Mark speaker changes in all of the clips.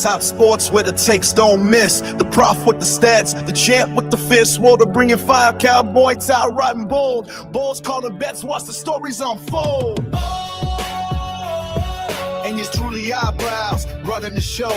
Speaker 1: Top sports where the takes don't miss. The prof with the stats, the champ with the fist. Water bringing fire, cowboy tie riding bold. Bulls calling bets, watch the stories unfold. And it's truly eyebrows running the show.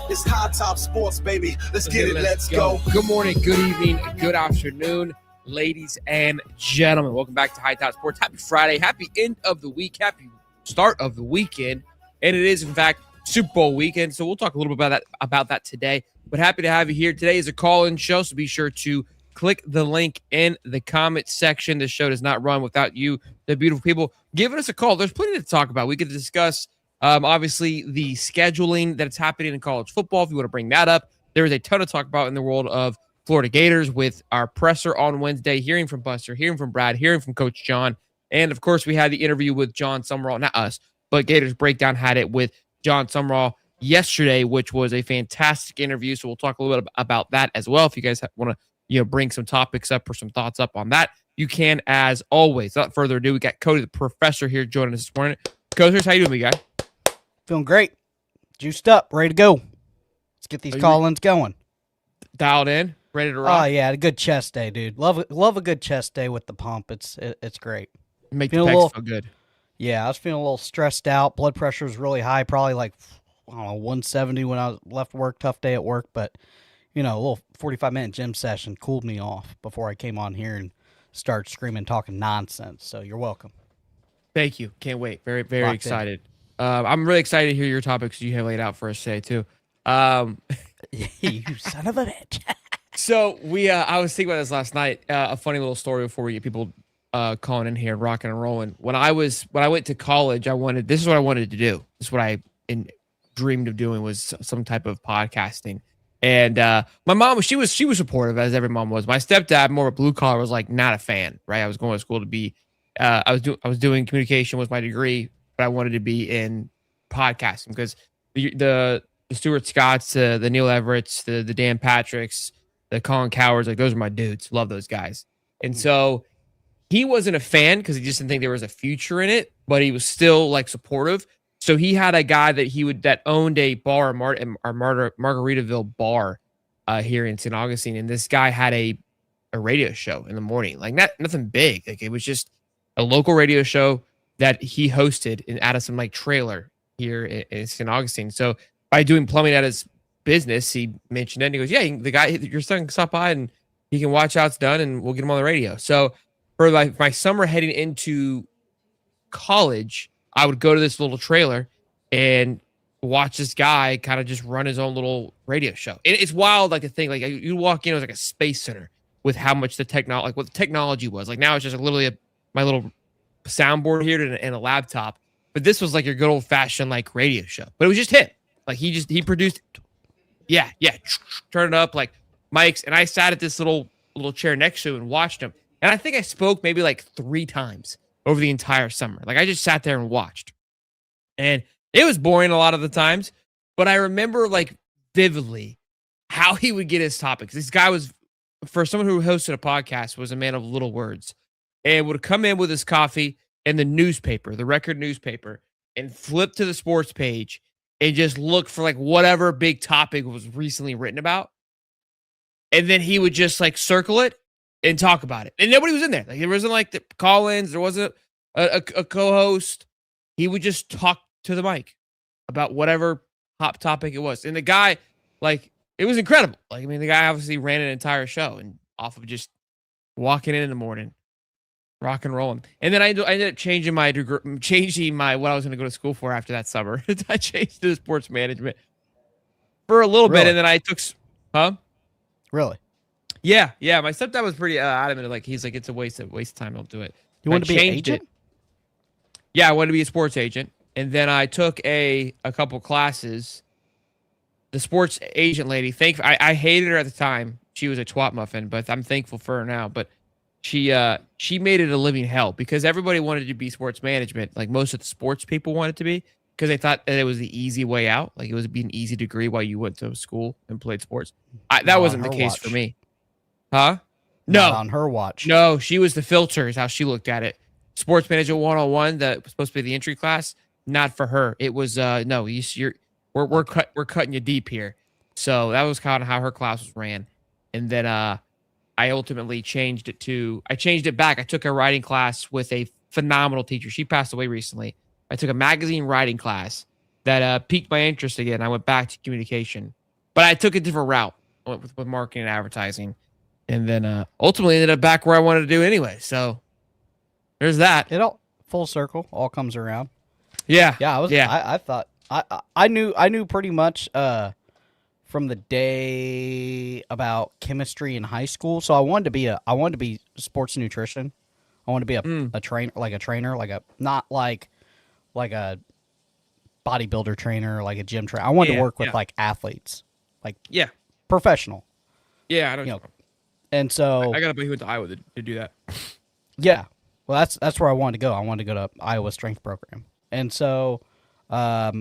Speaker 1: It's High Top Sports, baby. Let's get it. Let's go.
Speaker 2: Good morning, good evening, good afternoon, ladies and gentlemen. Welcome back to High Top Sports. Happy Friday. Happy end of the week. Happy start of the weekend. And it is, in fact, Super Bowl weekend. So we'll talk a little bit about that today. But happy to have you here. Today is a call-in show, so be sure to click the link in the comment section. This show does not run without you, the beautiful people. Giving us a call. There's plenty to talk about. We could discuss, obviously, the scheduling that's happening in college football. If you want to bring that up, there is a ton to talk about in the world of Florida Gators with our presser on Wednesday, hearing from Buster, hearing from Brad, hearing from Coach John. And, of course, we had the interview with John Summerall. Not us, but Gators Breakdown had it with John Summerall yesterday, which was a fantastic interview. So we'll talk a little bit about that as well. If you guys want to bring some topics up or some thoughts up on that, you can, as always. Without further ado, we got Cody the Professor here joining us this morning. Cody, how you doing, guy?
Speaker 3: Feeling great. Juiced up, ready to go. Let's get these call-ins going.
Speaker 2: Dialed in, ready to rock?
Speaker 3: Oh, yeah, a good chest day, dude. Love a good chest day with the pump. It's great.
Speaker 2: Make the pecs feel good.
Speaker 3: Yeah, I was feeling a little stressed out. Blood pressure was really high, probably like, I don't know, 170 when I left work. Tough day at work, but, a little 45-minute gym session cooled me off before I came on here and started screaming, talking nonsense. So you're welcome.
Speaker 2: Thank you. Can't wait. Very, very excited. I'm really excited to hear your topics you have laid out for us today, too.
Speaker 3: You son of a bitch.
Speaker 2: So I was thinking about this last night. A funny little story before we get people calling in here and rocking and rolling. When I went to college, this is what I wanted to do. This is what I dreamed of doing, was some type of podcasting. And my mom, she was supportive, as every mom was. My stepdad, more of a blue collar, was like not a fan. Right, I was going to school to be. I was doing communication was my degree, but I wanted to be in podcasting because the Stuart Scotts, the Neil Everetts, the Dan Patricks, the Colin Cowards, like those are my dudes. Love those guys. And so he wasn't a fan because he just didn't think there was a future in it, but he was still like supportive. So he had a guy that owned a bar, Margaritaville bar here in St. Augustine, and this guy had a radio show in the morning, like nothing big. Like it was just a local radio show that he hosted out of some like trailer here in St. Augustine. So by doing plumbing at his business, he mentioned it. And he goes, "Yeah, the guy, your son can stop by and he can watch how it's done, and we'll get him on the radio." So for like my summer heading into college, I would go to this little trailer and watch this guy kind of just run his own little radio show. It's wild, like a thing. Like you walk in, it was like a space center with how much what the technology was. Like now it's just literally my little soundboard here and a laptop. But this was like your good old fashioned like radio show. But it was just him. Like he produced. Yeah, turn it up like mics, and I sat at this little chair next to him and watched him. And I think I spoke maybe like 3 times over the entire summer. Like I just sat there and watched. And it was boring a lot of the times, but I remember like vividly how he would get his topics. This guy was, for someone who hosted a podcast, was a man of little words, and would come in with his coffee and the newspaper, the record newspaper, and flip to the sports page and just look for like whatever big topic was recently written about. And then he would just like circle it and talk about it. And nobody was in there. Like there wasn't like the call-ins. There wasn't a co-host. He would just talk to the mic about whatever hot topic it was. And the guy, like, it was incredible. Like, I mean, the guy obviously ran an entire show and off of just walking in the morning, rock and rolling. And then I ended up changing my what I was going to go to school for after that summer. I changed to sports management for a little bit, and then I took,
Speaker 3: Really?
Speaker 2: Yeah. My stepdad was pretty adamant. Like he's like, it's a waste of time. Don't do it.
Speaker 3: You want to be an agent?
Speaker 2: Yeah, I wanted to be a sports agent, and then I took a couple classes. The sports agent lady, I hated her at the time. She was a twat muffin, but I'm thankful for her now. But she made it a living hell because everybody wanted to be sports management. Like most of the sports people wanted to be, because they thought that it was the easy way out. Like it would be an easy degree while you went to school and played sports. That wasn't the case for me. Huh? No.
Speaker 3: Not on her watch.
Speaker 2: No, she was the filter is how she looked at it. Sports Management 101, that was supposed to be the entry class. not for her. It was no, we're cutting you deep here. So that was kind of how her class was ran. And then I ultimately changed it back. I took a writing class with a phenomenal teacher. She passed away recently. I took a magazine writing class that piqued my interest again. I went back to communication, but I took a different route. I went with marketing and advertising, and then ultimately ended up back where I wanted to do anyway. So there's that.
Speaker 3: It all full circle, all comes around.
Speaker 2: Yeah,
Speaker 3: Yeah, I thought I knew pretty much from the day about chemistry in high school. So I wanted to be sports nutrition. I wanted to be a trainer, like a not like a bodybuilder trainer, like a gym trainer. I wanted to work with like athletes, like professional.
Speaker 2: Yeah, I don't
Speaker 3: you know. And so
Speaker 2: I got a buddy who went to Iowa to do that.
Speaker 3: Yeah, well, that's where I wanted to go. I wanted to go to Iowa strength program, and so I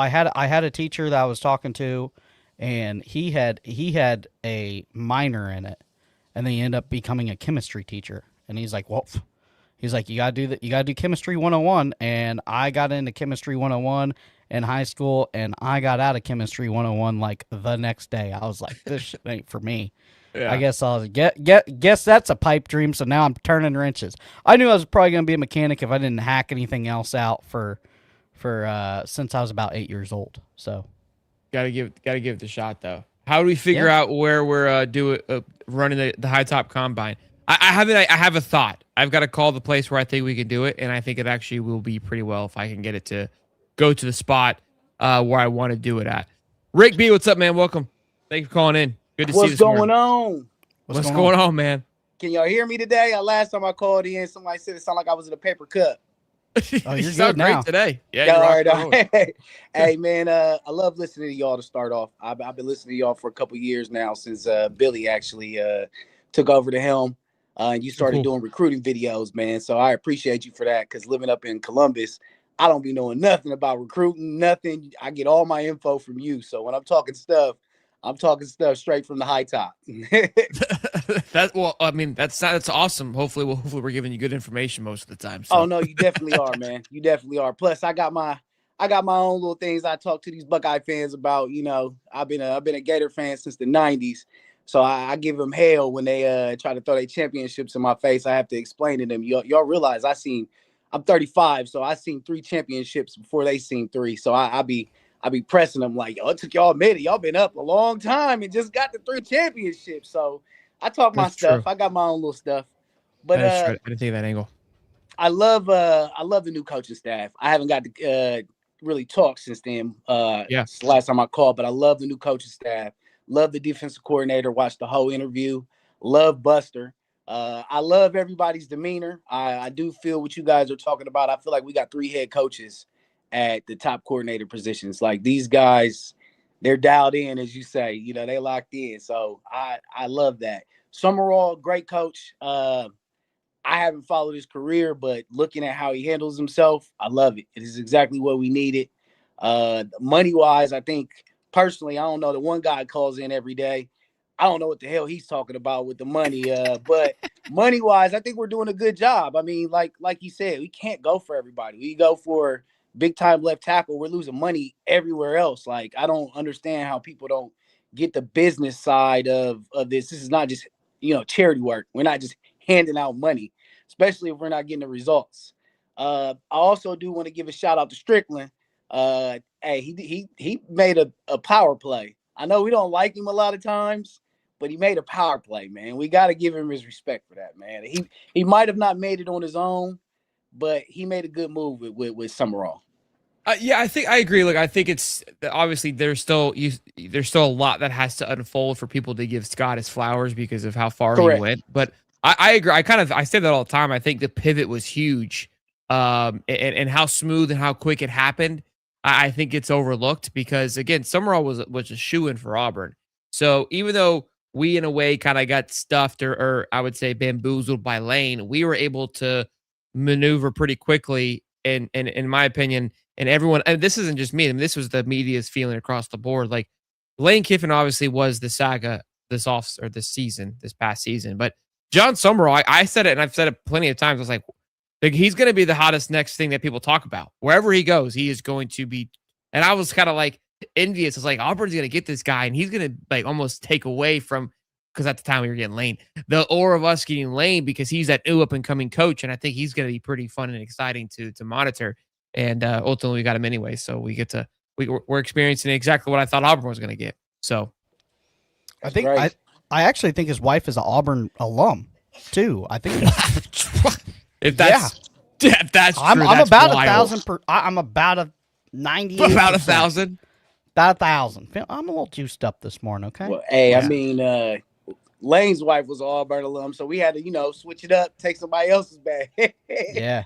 Speaker 3: had a teacher that I was talking to, and he had a minor in it, and then he ended up becoming a chemistry teacher. And he's like, well, he's like, you gotta do chemistry 101, and I got into chemistry 101 in high school, and I got out of chemistry 101 like the next day. I was like, this shit ain't for me. Yeah. I guess I'll guess that's a pipe dream. So now I'm turning wrenches. I knew I was probably gonna be a mechanic if I didn't hack anything else out for since I was about 8 years old. So
Speaker 2: gotta give it the shot though. How do we figure out where we're running the high top combine? I have a thought. I've got to call the place where I think we can do it, and I think it actually will be pretty well if I can get it to go to the spot where I want to do it at. Rick B, what's up, man? Welcome. Thanks for calling in. Good to see you this morning. What's going on, man?
Speaker 4: Can y'all hear me today? Last time I called in, somebody said it sounded like I was in a paper cup.
Speaker 3: Oh, you're good now.
Speaker 2: Great today. Yeah,
Speaker 4: all right. Hey, man, I love listening to y'all to start off. I've been listening to y'all for a couple years now since Billy actually took over the helm. And you started doing recruiting videos, man. So I appreciate you for that, because living up in Columbus, I don't be knowing nothing about recruiting, nothing. I get all my info from you. So when I'm talking stuff straight from the high top.
Speaker 2: That's awesome. Hopefully we're giving you good information most of the time. So.
Speaker 4: Oh no, you definitely are, man. You definitely are. Plus, I got my own little things I talk to these Buckeye fans about. You know, I've been a Gator fan since the 90s. So I give them hell when they try to throw their championships in my face. I have to explain to them. Y'all realize I'm 35, so I seen 3 championships before they seen 3. So I be pressing them like, it took y'all a minute. Y'all been up a long time and just got the 3 championships. So I talk my stuff. I got my own little stuff. But
Speaker 2: I didn't think that angle.
Speaker 4: I love the new coaching staff. I haven't got to really talk since then. Since the last time I called, but I love the new coaching staff. Love the defensive coordinator. Watched the whole interview. Love Buster. I love everybody's demeanor. I do feel what you guys are talking about. I feel like we got 3 head coaches at the top coordinator positions. Like, these guys, they're dialed in, as you say. You know, they locked in. So I love that. Summerall, great coach. I haven't followed his career, but looking at how he handles himself, I love it. It is exactly what we needed. Money-wise, I think, personally, I don't know. The one guy calls in every day. I don't know what the hell he's talking about with the money. But money-wise, I think we're doing a good job. I mean, like you said, we can't go for everybody. We go for big-time left tackle. We're losing money everywhere else. Like, I don't understand how people don't get the business side of this. This is not just, charity work. We're not just handing out money, especially if we're not getting the results. I also do want to give a shout out to Strickland. Hey, he made a power play. I know we don't like him a lot of times, but he made a power play, man. We got to give him his respect for that, man. He might have not made it on his own, but he made a good move with Summerall.
Speaker 2: Yeah, I think I agree. Look, I think it's obviously there's still a lot that has to unfold for people to give Scott his flowers because of how far he went. But I agree. I say that all the time. I think the pivot was huge, and how smooth and how quick it happened. I think it's overlooked because, again, Summerall was a shoo-in for Auburn. So even though we, in a way, kind of got stuffed or I would say bamboozled by Lane, we were able to maneuver pretty quickly. And in my opinion, and everyone, and this isn't just me, I mean, this was the media's feeling across the board. Like, Lane Kiffin obviously was the saga this past season. But John Summerall, I said it, and I've said it plenty of times. I was like, Like, he's going to be the hottest next thing that people talk about. Wherever he goes, he is going to be. And I was kind of like envious. It's like Auburn's going to get this guy, and he's going to like almost take away from, because at the time we were getting Lane, the aura of us getting Lane, because he's that new up and coming coach, and I think he's going to be pretty fun and exciting to monitor. And ultimately, we got him anyway, so we get to we're experiencing exactly what I thought Auburn was going to get. So,
Speaker 3: I think I actually think his wife is an Auburn alum too. I think
Speaker 2: if that's true,
Speaker 3: I'm
Speaker 2: that's
Speaker 3: about
Speaker 2: wild.
Speaker 3: 1,000 I'm about a 90.
Speaker 2: About 1,000.
Speaker 3: About 1,000. I'm a little juiced up this morning. Okay.
Speaker 4: Well, hey, I mean, Lane's wife was an Auburn alum, so we had to, switch it up, take somebody else's bag.
Speaker 3: Yeah.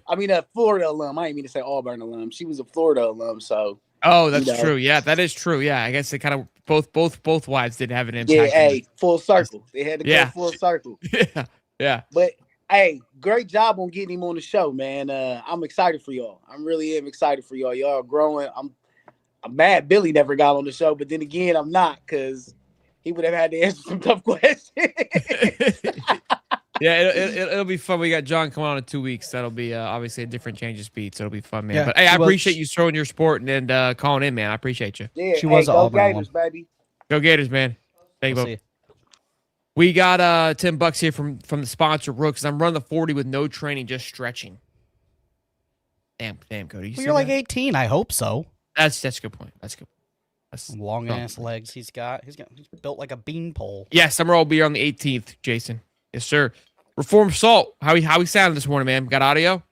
Speaker 4: I mean, a Florida alum. I didn't mean to say Auburn alum. She was a Florida alum, so.
Speaker 2: Oh, that's true. Yeah, that is true. Yeah, I guess they kind of both wives did have an impact.
Speaker 4: Yeah, hey, full circle. They had to go full circle.
Speaker 2: Yeah.
Speaker 4: But hey, great job on getting him on the show, man. I'm excited for y'all. I really am excited for y'all. Y'all are growing. I'm mad Billy never got on the show, but then again, I'm not, because he would have had to answer some tough questions.
Speaker 2: Yeah, it'll be fun. We got John coming on in 2 weeks. That'll be obviously a different change of speed, so it'll be fun, man.
Speaker 3: Yeah,
Speaker 2: but hey, I appreciate you throwing your sport and calling in, man. I appreciate you.
Speaker 4: Yeah,
Speaker 3: she was
Speaker 4: go
Speaker 3: Auburn
Speaker 4: Gators, baby.
Speaker 2: Go Gators, man. Thank you.
Speaker 3: See you.
Speaker 2: We got $10 here from the sponsor Brooks. I'm running the 40 with no training, just stretching. Damn, Cody.
Speaker 3: Well, you're like 18. I hope so.
Speaker 2: That's a good point. That's good. That's
Speaker 3: Long ass legs he's got. He's built like a beanpole.
Speaker 2: Yeah, Summer will be here on the 18th, Jason. Yes, sir. Reform Salt. How we sounding this morning, man? Got audio?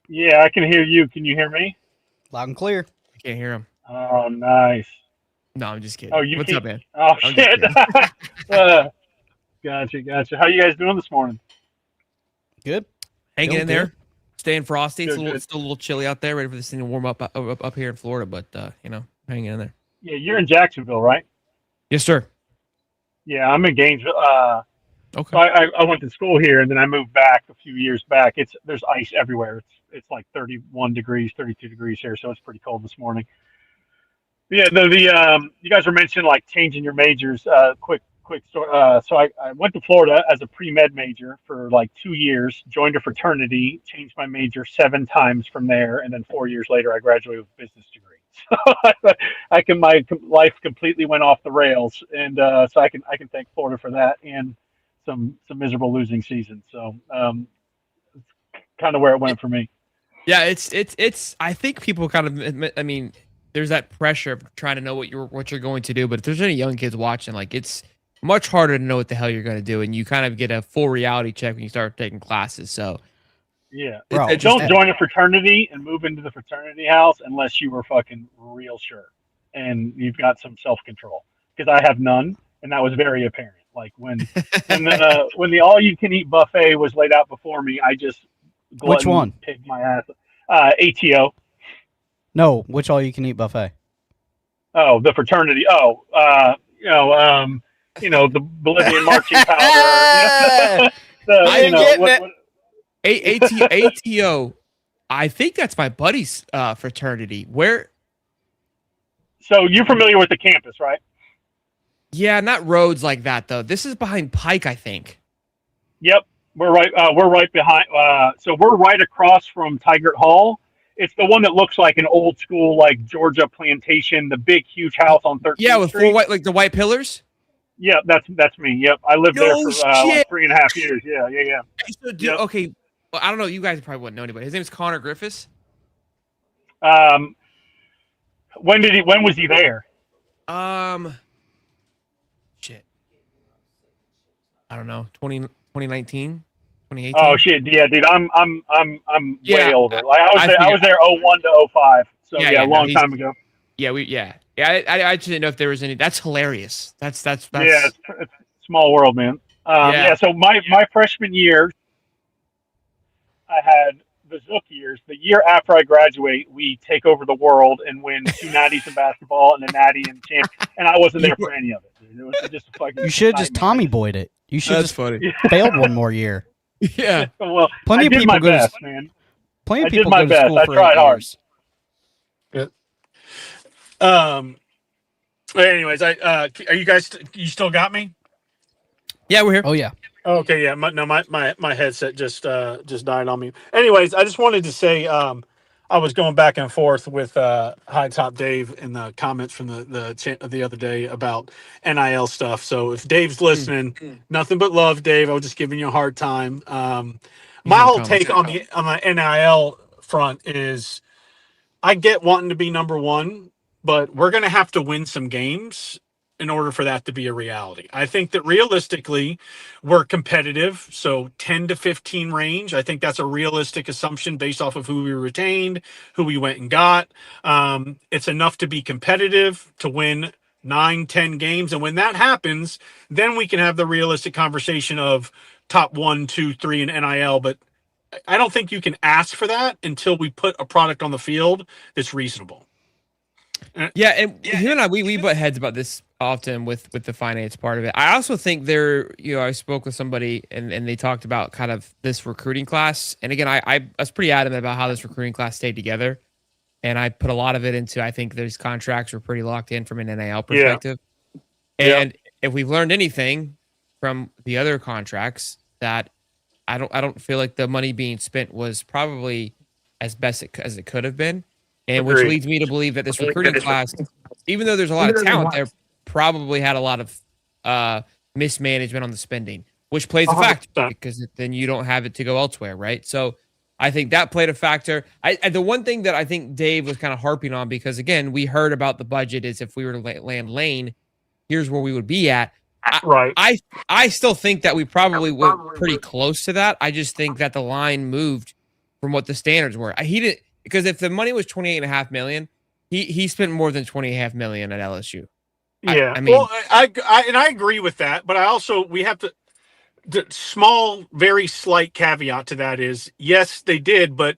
Speaker 5: Yeah, I can hear you. Can you hear me?
Speaker 3: Loud and clear.
Speaker 2: I can't hear him.
Speaker 5: Oh, nice.
Speaker 2: No, I'm just kidding.
Speaker 5: Oh,
Speaker 2: What's up, man?
Speaker 5: Oh,
Speaker 2: I'm
Speaker 5: shit. Gotcha. How you guys doing this morning?
Speaker 3: Good.
Speaker 2: Hanging
Speaker 3: Feeling
Speaker 2: in there.
Speaker 3: good.
Speaker 2: Staying frosty. It's
Speaker 5: Good.
Speaker 2: still a little chilly out there. Ready for this thing to warm up here in Florida, but hanging in there.
Speaker 5: Yeah, you're in Jacksonville, right?
Speaker 2: Yes, sir.
Speaker 5: Yeah, I'm in Gainesville.
Speaker 2: Okay.
Speaker 5: So I went to school here, and then I moved back a few years back. There's ice everywhere. It's like 31 degrees, 32 degrees here, so it's pretty cold this morning. Yeah, you guys were mentioning like changing your majors. Quick story. So I went to Florida as a pre-med major for like 2 years, joined a fraternity, changed my major 7 times from there, and then 4 years later I graduated with a business degree. So my life completely went off the rails, and so I can thank Florida for that and some miserable losing seasons. So it's kind of where it went for me.
Speaker 2: Yeah, it's. I think people kind of. I mean, there's that pressure of trying to know what you're going to do. But if there's any young kids watching, like, it's much harder to know what the hell you're going to do, and you kind of get a full reality check when you start taking classes. So
Speaker 5: yeah,
Speaker 3: Bro,
Speaker 5: don't join a fraternity and move into the fraternity house unless you were fucking real sure and you've got some self-control. Because I have none, and that was very apparent. Like when the all-you-can-eat buffet was laid out before me, I just
Speaker 3: Which one?
Speaker 5: Picked my ass. ATO.
Speaker 3: No, which all you can eat buffet?
Speaker 5: Oh, the fraternity. Oh, the Bolivian marching powder.
Speaker 2: ATO. I think that's my buddy's fraternity. Where?
Speaker 5: So you're familiar with the campus, right?
Speaker 2: Yeah, not roads like that though. This is behind Pike, I think.
Speaker 5: Yep, we're right. We're right behind. So we're right across from Tigert Hall. It's the one that looks like an old school, like Georgia plantation, the big, huge house on 13th
Speaker 2: Yeah, with
Speaker 5: Street.
Speaker 2: 4 white, like the white pillars.
Speaker 5: Yeah, that's me. Yep, I lived there for like 3.5 years. Yeah.
Speaker 2: So, dude, okay, well, I don't know. You guys probably wouldn't know anybody. His name's Connor Griffiths.
Speaker 5: When was he there?
Speaker 2: Shit. I don't know. 2019, 2018.
Speaker 5: Oh shit, yeah, dude, I'm way older. Like I was there 01 to 05. So a long time ago.
Speaker 2: Yeah, I just didn't know if there was any. That's hilarious. That's
Speaker 5: yeah, it's a small world, man. So my freshman year, I had the Zook years. The year after I graduate, we take over the world and win 2 natties in basketball and a natty and champ. And I wasn't there for any of it. Dude. It was just a fucking.
Speaker 3: You should have just Tommy Boyed it. You should have
Speaker 2: funny.
Speaker 3: failed one more year.
Speaker 2: Yeah.
Speaker 5: Well,
Speaker 3: Plenty
Speaker 5: I
Speaker 3: of
Speaker 5: did
Speaker 3: people
Speaker 5: my
Speaker 3: go
Speaker 5: best,
Speaker 3: to,
Speaker 5: man.
Speaker 3: Plenty of
Speaker 5: I did
Speaker 3: people
Speaker 5: my
Speaker 3: go to
Speaker 5: best.
Speaker 3: school
Speaker 5: I
Speaker 3: for
Speaker 5: tried
Speaker 3: 8
Speaker 5: hard.
Speaker 3: years.
Speaker 6: Anyways, are you guys? You still got me?
Speaker 2: Yeah, we're here.
Speaker 3: Oh yeah.
Speaker 5: Okay, yeah. My headset just died on me. Anyways, I just wanted to say I was going back and forth with High Top Dave in the comments from the other day about NIL stuff. So if Dave's listening, nothing but love, Dave. I was just giving you a hard time.
Speaker 2: He's
Speaker 5: My
Speaker 2: gonna
Speaker 5: whole
Speaker 2: come.
Speaker 5: take on the NIL front is I get wanting to be number one, but we're going to have to win some games in order for that to be a reality. I think that realistically, we're competitive. So 10 to 15 range. I think that's a realistic assumption based off of who we retained, who we went and got. It's enough to be competitive to win 9, 10 games. And when that happens, then we can have the realistic conversation of top 1, 2, 3 in NIL. But I don't think you can ask for that until we put a product on the field that's reasonable.
Speaker 2: Yeah, and you and I, we butt heads about this often with the finance part of it. I also think I spoke with somebody and they talked about kind of this recruiting class. And again, I was pretty adamant about how this recruiting class stayed together. And I put a lot of it into, I think those contracts were pretty locked in from an NIL perspective. Yeah. And if we've learned anything from the other contracts, that I don't feel like the money being spent was probably as best as it could have been. And which leads me to believe that this recruiting class, even though there's a lot of talent there, probably had a lot of mismanagement on the spending, which plays a factor because then you don't have it to go elsewhere, right? So I think that played a factor. The one thing that I think Dave was kind of harping on, because again, we heard about the budget is if we were to land Lane, here's where we would be at.
Speaker 5: Right.
Speaker 2: I still think that we probably went pretty close to that. I just think that the line moved from what the standards were. He didn't, because if the money was $28.5 million, he spent more than $20.5 million at LSU.
Speaker 5: Yeah.
Speaker 2: I mean,
Speaker 5: well, I agree with that, but we have to. The small, very slight caveat to that is yes, they did, but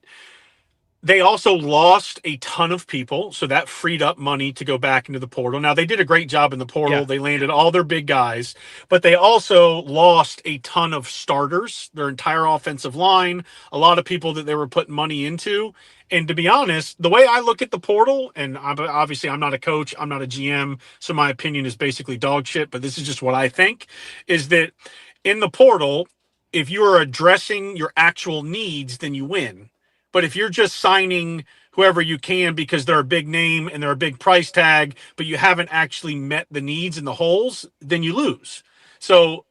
Speaker 5: they also lost a ton of people, so that freed up money to go back into the portal. Now, they did a great job in the portal. Yeah. They landed all their big guys, but they also lost a ton of starters, their entire offensive line, a lot of people that they were putting money into. And to be honest, the way I look at the portal, and obviously I'm not a coach, I'm not a GM, so my opinion is basically dog shit, but this is just what I think, is that in the portal, if you are addressing your actual needs, then you win. But if you're just signing whoever you can because they're a big name and they're a big price tag, but you haven't actually met the needs and the holes, then you lose. So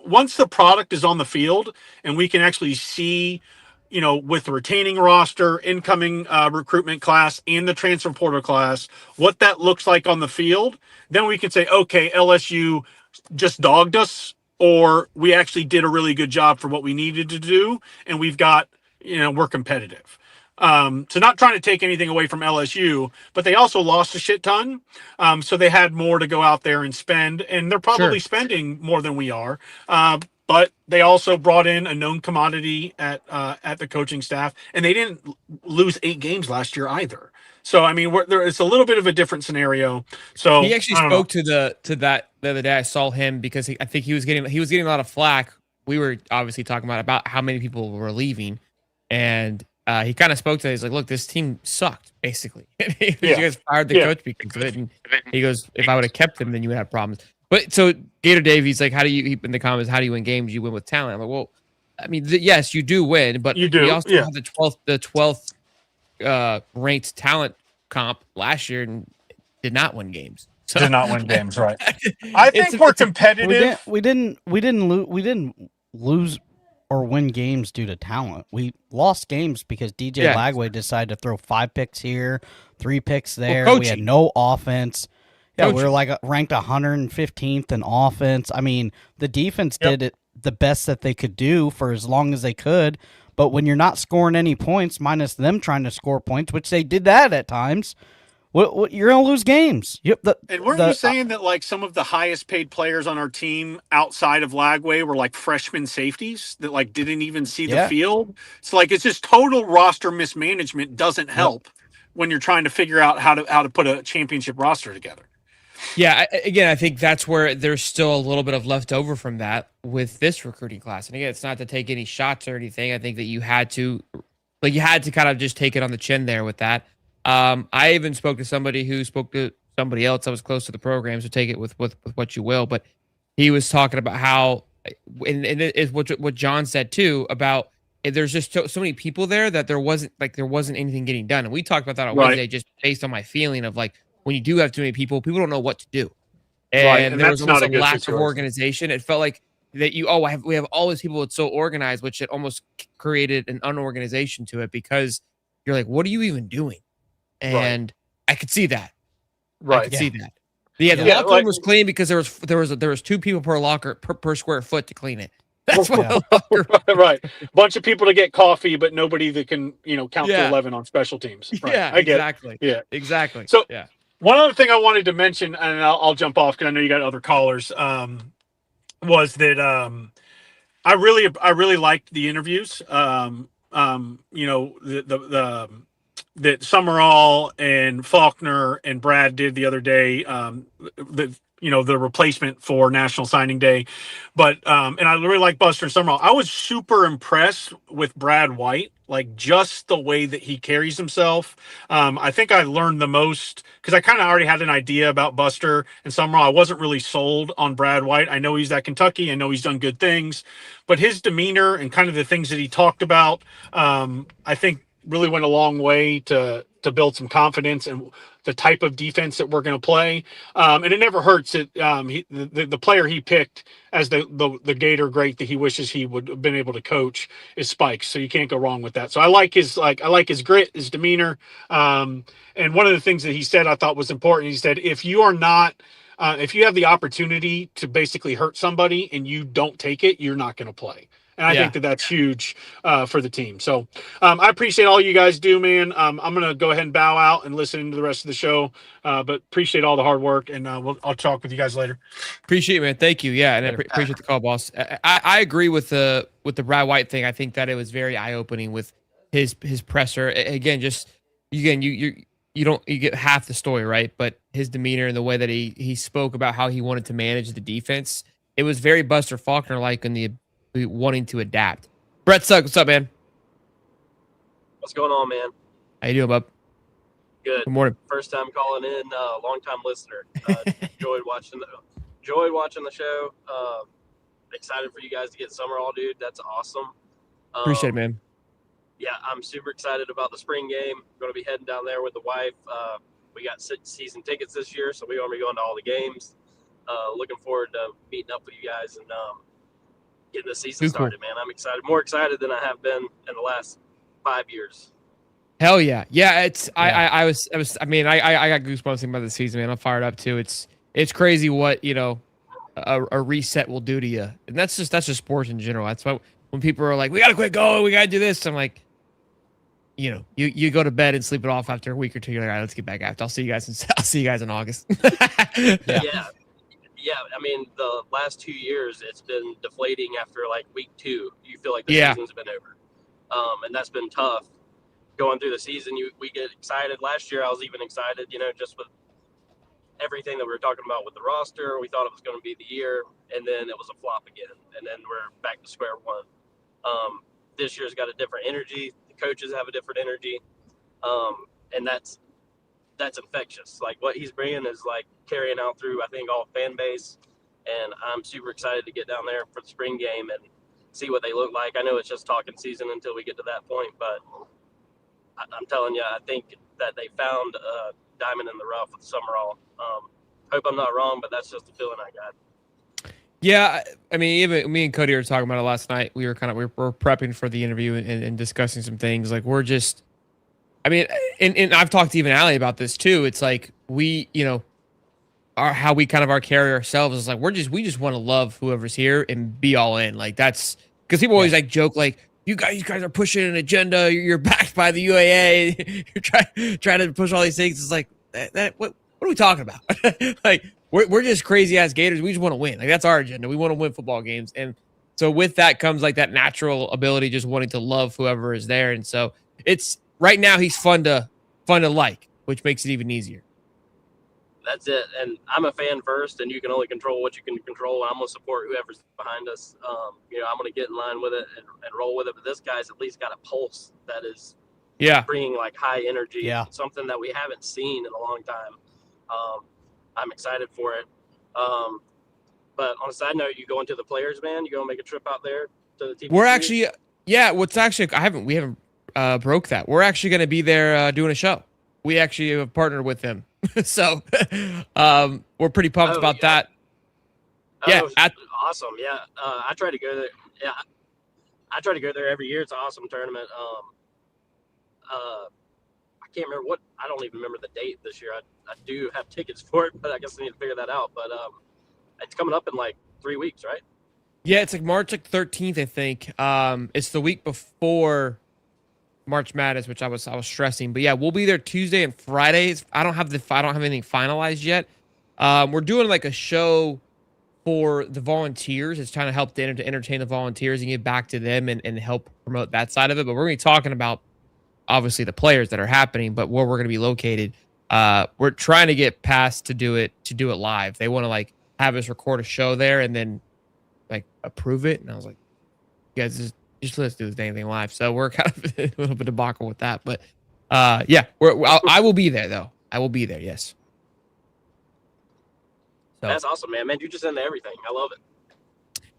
Speaker 5: once the product is on the field and we can actually see, with the retaining roster, incoming recruitment class, and the transfer portal class, what that looks like on the field, then we can say, okay, LSU just dogged us, or we actually did a really good job for what we needed to do, and we've got, we're competitive. So not trying to take anything away from LSU, but they also lost a shit ton. So they had more to go out there and spend, and they're probably spending more than we are. But they also brought in a known commodity at the coaching staff, and they didn't lose 8 games last year either. So I mean, it's a little bit of a different scenario. So
Speaker 2: he actually spoke to that the other day. I saw him because I think he was getting a lot of flack. We were obviously talking about how many people were leaving, and he kind of spoke to it. He's like, "Look, this team sucked, basically. You guys fired the coach because of it." And he goes, "If I would have kept them, then you would have problems." But so Gator Dave, he's like, in the comments, how do you win games? You win with talent. I'm like, well, I mean, yes, you do win, but we also have the 12th ranked talent comp last year and did not win games.
Speaker 5: So, did not win games, right? I think we're competitive.
Speaker 3: We didn't lose or win games due to talent. We lost games because DJ Lagway decided to throw 5 picks here, 3 picks there. We had no offense. Yeah, we were like ranked 115th in offense. I mean, the defense did it the best that they could do for as long as they could. But when you're not scoring any points, minus them trying to score points, which they did that at times, you're going to lose games.
Speaker 5: And weren't you saying that like some of the highest paid players on our team outside of Lagway were like freshman safeties that like didn't even see the field? It's like it's just total roster mismanagement doesn't help when you're trying to figure out how to put a championship roster together.
Speaker 2: Yeah, again, I think that's where there's still a little bit of leftover from that with this recruiting class. And again, it's not to take any shots or anything. I think that you had to kind of just take it on the chin there with that. I even spoke to somebody who spoke to somebody else that was close to the program, so take it with what you will. But he was talking about how and it is what John said too about there's just so many people there that there wasn't anything getting done. And we talked about that on Wednesday, just based on my feeling of like when you do have too many people don't know what to do. And there was almost a lack of organization. It felt like that we have all these people that's so organized, which it almost created an unorganization to it because you're like, what are you even doing? And I could see that.
Speaker 6: Right.
Speaker 2: I could see that. Yeah, the locker room was clean because there was 2 people per locker per square foot to clean it. That's what
Speaker 6: right. Bunch of people to get coffee, but nobody that can, count to 11 on special teams. Right.
Speaker 2: Yeah,
Speaker 6: I get
Speaker 2: exactly.
Speaker 6: It. Yeah,
Speaker 2: exactly.
Speaker 6: So
Speaker 2: yeah.
Speaker 6: One other thing I wanted to mention, and I'll jump off because I know you got other callers, was that I really liked the interviews. That Summerall and Faulkner and Brad did the other day. The replacement for National Signing Day, but and I really like Buster and Summerall. I was super impressed with Brad White, like just the way that he carries himself. I think I learned the most because I kind of already had an idea about Buster and Summerall. I wasn't really sold on Brad White. I know he's at Kentucky. I know he's done good things, but his demeanor and kind of the things that he talked about, I think really went a long way to build some confidence and the type of defense that we're going to play. And it never hurts that the player he picked as the Gator great that he wishes he would have been able to coach is Spikes. So you can't go wrong with that. So I like his grit, his demeanor. And one of the things that he said I thought was important. He said, if you have the opportunity to basically hurt somebody and you don't take it, you're not going to play. And I think that that's huge for the team. So I appreciate all you guys do, man. I'm going to go ahead and bow out and listen to the rest of the show. But appreciate all the hard work, and I'll talk with you guys later.
Speaker 2: Appreciate it, man. Thank you. Yeah, and I appreciate the call, boss. I agree with the Brad White thing. I think that it was very eye-opening with his presser. Again, you get half the story, right? But his demeanor and the way that he spoke about how he wanted to manage the defense, it was very Buster Faulkner-like in the wanting to adapt. Brett Sugg, what's up, man?
Speaker 7: What's going on, man?
Speaker 2: How you doing, bub?
Speaker 7: Good.
Speaker 2: Good morning.
Speaker 7: First time calling in, long time listener. Enjoyed watching the show. Excited for you guys to get Summerall, dude. That's awesome.
Speaker 2: Appreciate it, man.
Speaker 7: Yeah, I'm super excited about the spring game. Going to be heading down there with the wife. We got season tickets this year, so we're going to be going to all the games. Looking forward to meeting up with you guys and getting the season started, man. I'm excited, more excited than I have been in the last 5 years.
Speaker 2: Hell yeah. Yeah. I got goosebumps thinking about the season, man. I'm fired up too. It's crazy what, a reset will do to you. And that's just sports in general. That's why when people are like, we got to quit going, we got to do this. I'm like, you go to bed and sleep it off after a week or two. You're like, all right, let's get back after. I'll see you guys in August.
Speaker 7: Yeah, I mean, the last 2 years, it's been deflating after like week 2. You feel like the season's been over. And that's been tough. Going through the season, we get excited. Last year, I was even excited, just with everything that we were talking about with the roster. We thought it was going to be the year, and then it was a flop again. And then we're back to square one. This year's got a different energy. The coaches have a different energy. And that's infectious. Like what he's bringing is like carrying out through, I think, all fan base. And I'm super excited to get down there for the spring game and see what they look like. I know it's just talking season until we get to that point, but I'm telling you, I think that they found a diamond in the rough with Summerall. Hope I'm not wrong, but that's just the feeling I got.
Speaker 2: Yeah, I mean, even me and Cody were talking about it last night. We were prepping for the interview and discussing some things. Like we're just, I mean, and I've talked to even Allie about this too. It's like we, how we kind of are carry ourselves is like we just want to love whoever's here and be all in. Like that's because people always like joke like you guys are pushing an agenda. You're backed by the UAA. You're trying to push all these things. It's like what are we talking about? Like we're just crazy ass Gators. We just want to win. Like that's our agenda. We want to win football games. And so with that comes like that natural ability, just wanting to love whoever is there. And so it's right now he's fun to like, which makes it even easier.
Speaker 7: That's it. And I'm a fan first, and you can only control what you can control. I'm going to support whoever's behind us. I'm going to get in line with it and roll with it. But this guy's at least got a pulse that is bringing like high energy, something that we haven't seen in a long time. I'm excited for it. But on a side note, you going to the Players, man? You going to make a trip out there to the TPC?
Speaker 2: We're actually, we haven't broke that. We're actually going to be there doing a show. We actually have partnered with them. So we're pretty pumped about that. Yeah.
Speaker 7: Awesome. Yeah. I try to go there. Yeah. I try to go there every year. It's an awesome tournament. I can't remember I don't even remember the date this year. I do have tickets for it, but I guess I need to figure that out. But it's coming up in like 3 weeks, right?
Speaker 2: Yeah, it's like March 13th, I think. It's the week before March Madness, which I was stressing. But yeah, we'll be there Tuesday and Fridays. I don't have anything finalized yet. We're doing like a show for the volunteers. It's trying to help to entertain the volunteers and give back to them and help promote that side of it. But we're going to be talking about obviously the players that are happening, but where we're going to be located. We're trying to get past to do it live. They want to like have us record a show there and then like approve it. And I was like, you guys just let's do this dang thing live. So we're kind of a little bit debacle with that, but yeah, I will be there though. I will be there. Yes. So.
Speaker 7: That's awesome, man. Man, you just into everything. I love it.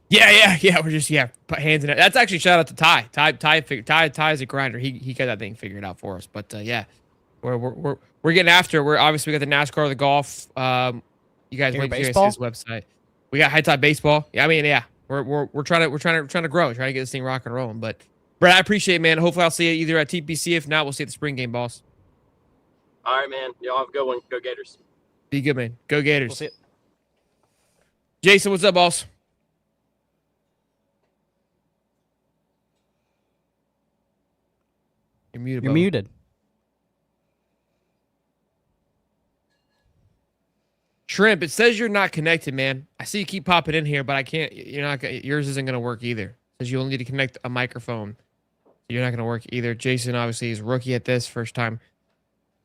Speaker 2: Yeah. We're just put hands in it. That's actually shout out to Ty. Ty is a grinder. He got that thing figured out for us. But yeah, we're getting after. We got the NASCAR, the golf. You guys wait to see his website. We got high top baseball. Yeah, I mean, yeah, we're trying to grow, trying to get this thing rock and rolling. But Brad, I appreciate it, man. Hopefully, I'll see you either at TPC. If not, we'll see you at the spring game, boss.
Speaker 7: All right, man. Y'all have a good one. Go Gators.
Speaker 2: Be good, man. Go Gators.
Speaker 3: We'll see it.
Speaker 2: Jason, what's up, boss? You're muted.
Speaker 3: You're muted.
Speaker 2: Shrimp, it says you're not connected, man. I see you keep popping in here, but I can't. Yours isn't going to work either. It says you only need to connect a microphone. You're not going to work either. Jason, obviously, is rookie at this. First time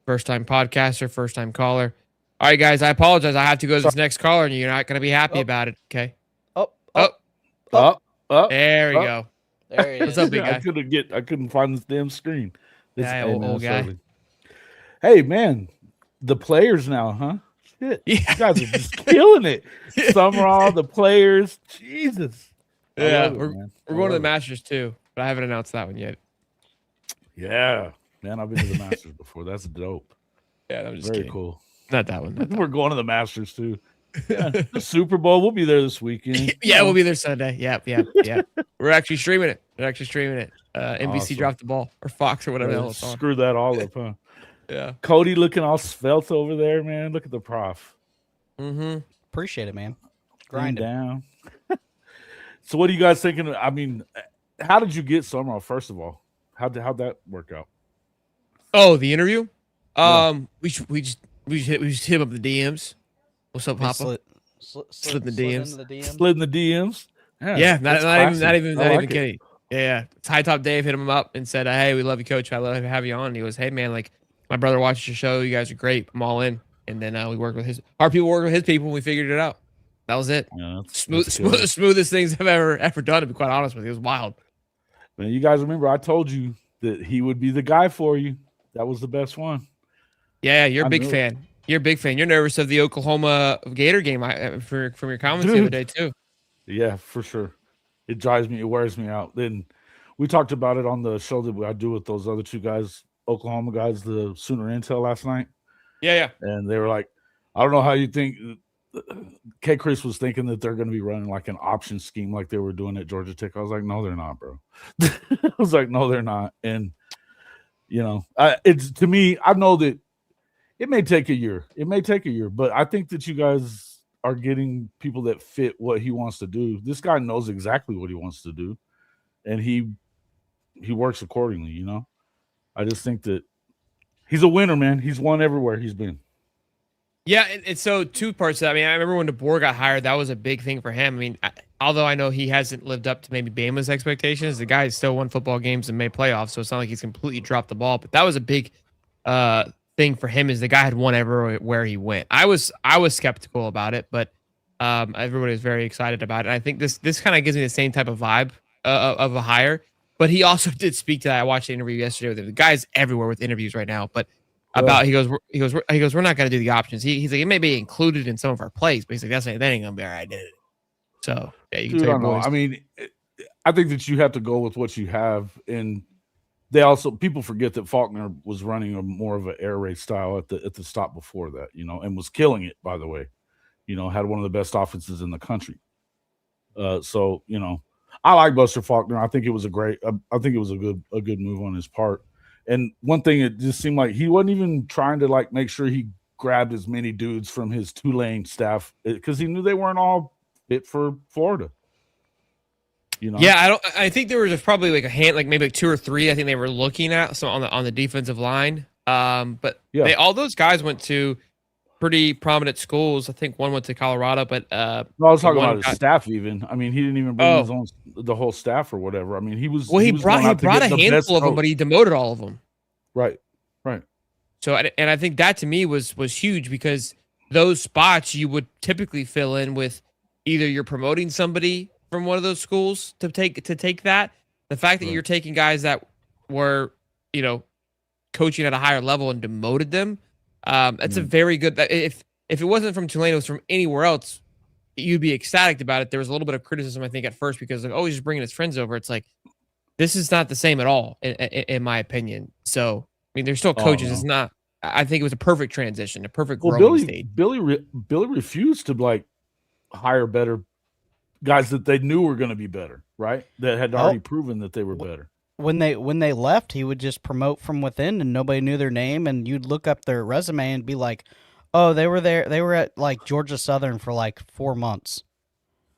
Speaker 2: podcaster, first time caller. All right, guys, I apologize. I have to go to this next caller, and you're not going to be happy about it. Okay. There we go.
Speaker 3: There he is.
Speaker 2: What's up, big guy?
Speaker 8: I couldn't find this damn screen.
Speaker 2: Old guy.
Speaker 8: Hey, man, the players now, huh? Shit,
Speaker 2: yeah.
Speaker 8: You guys are just killing it. Summerall, the players, Jesus.
Speaker 2: Yeah, we're going to the Masters too, but I haven't announced that one yet.
Speaker 8: Yeah, man, I've been to the Masters before. That's dope.
Speaker 2: Yeah, that was
Speaker 8: very cool.
Speaker 2: Not that one.
Speaker 8: We're going to the Masters too. Yeah, the Super Bowl. We'll be there this weekend.
Speaker 2: Yeah, we'll be there Sunday. Yep. We're actually streaming it. NBC
Speaker 8: awesome.
Speaker 2: dropped the ball, or Fox, or whatever the hell it's on.
Speaker 8: Screw that all up, huh?
Speaker 2: Yeah.
Speaker 8: Cody looking all svelte over there, man. Look at the prof.
Speaker 3: Mm-hmm. Appreciate it, man. Grind
Speaker 8: down. So what are you guys thinking? I mean, how did you get Summerall, first of all? How'd that work out?
Speaker 2: Oh, the interview?
Speaker 8: Yeah.
Speaker 2: We just hit him up the DMs. What's up, Papa? Slid in the DMs.
Speaker 8: Slid in the DMs.
Speaker 2: Yeah, not even kidding.
Speaker 8: It.
Speaker 2: Yeah. High Top Dave hit him up and said, "Hey, we love you, Coach. I love to have you on." And he goes, "Hey, man, like my brother watches your show. You guys are great. I'm all in." And then we worked with our people worked with his people, and we figured it out. That was it.
Speaker 8: Yeah,
Speaker 2: smoothest things I've ever done. To be quite honest with you, it was wild.
Speaker 8: Man, you guys remember I told you that he would be the guy for you. That was the best one.
Speaker 2: Yeah, you're a big fan. You're a big fan. You're nervous of the Oklahoma Gator game from your comments the other day too.
Speaker 8: Yeah, for sure. It wears me out. Then we talked about it on the show that I do with those other two guys, Oklahoma guys, the Sooner Intel last night.
Speaker 2: Yeah.
Speaker 8: And they were like, I don't know how you think. K. Chris was thinking that they're going to be running like an option scheme like they were doing at Georgia Tech. I was like, no, they're not, bro. I was like, no, they're not. And, it's to me, I know that it may take a year. But I think that you guys are getting people that fit what he wants to do. This guy knows exactly what he wants to do, and he works accordingly, I just think that he's a winner, man. He's won everywhere he's been.
Speaker 2: Yeah, and so two parts of that. I mean, I remember when DeBoer got hired, that was a big thing for him. I mean, although I know he hasn't lived up to maybe Bama's expectations, the guy still won football games and made playoffs, so it's not like he's completely dropped the ball. But that was a big thing for him, is the guy had won everywhere he went. I was skeptical about it, but everybody was very excited about it. And I think this kind of gives me the same type of vibe of a hire. But he also did speak to that. I watched the interview yesterday with him. The guy's everywhere with interviews right now, but about he goes we're not going to do the options. He's like, it may be included in some of our plays, but he's like, that ain't going to be our identity. So yeah, you can
Speaker 8: Dude,
Speaker 2: tell
Speaker 8: I
Speaker 2: your
Speaker 8: don't know.
Speaker 2: boys.
Speaker 8: I mean, I think that you have to go with what you have, and they also people forget that Faulkner was running a more of an air raid style at the stop before that, and was killing it. By the way, had one of the best offenses in the country. So I like Buster Faulkner. I think it was I think it was a good move on his part. And one thing, it just seemed like he wasn't even trying to like make sure he grabbed as many dudes from his Tulane staff because he knew they weren't all fit for Florida.
Speaker 2: Yeah, I think there was probably like a hand, like maybe like 2 or 3. I think they were looking at so on the defensive line. But all those guys went to pretty prominent schools. I think one went to Colorado, but
Speaker 8: I was talking about his staff. Even he didn't even bring the whole staff or whatever. I mean, he was.
Speaker 2: Well, he brought a handful of them, but he demoted all of them.
Speaker 8: Right.
Speaker 2: So, and I think that to me was huge because those spots you would typically fill in with either you're promoting somebody from one of those schools to take that. The fact that you're taking guys that were, coaching at a higher level and demoted them, that's a very good. If it wasn't from Tulane, it was from anywhere else, you'd be ecstatic about it. There was a little bit of criticism, I think, at first because like, he's just bringing his friends over. It's like this is not the same at all, in my opinion. So, I mean, they're still coaches. No. It's not. I think it was a perfect transition, a perfect growing stage.
Speaker 8: Billy refused to like hire better guys that they knew were going to be better, right? That had already proven that they were better.
Speaker 3: When they left, he would just promote from within, and nobody knew their name. And you'd look up their resume and be like, "Oh, they were there. They were at like Georgia Southern for like 4 months."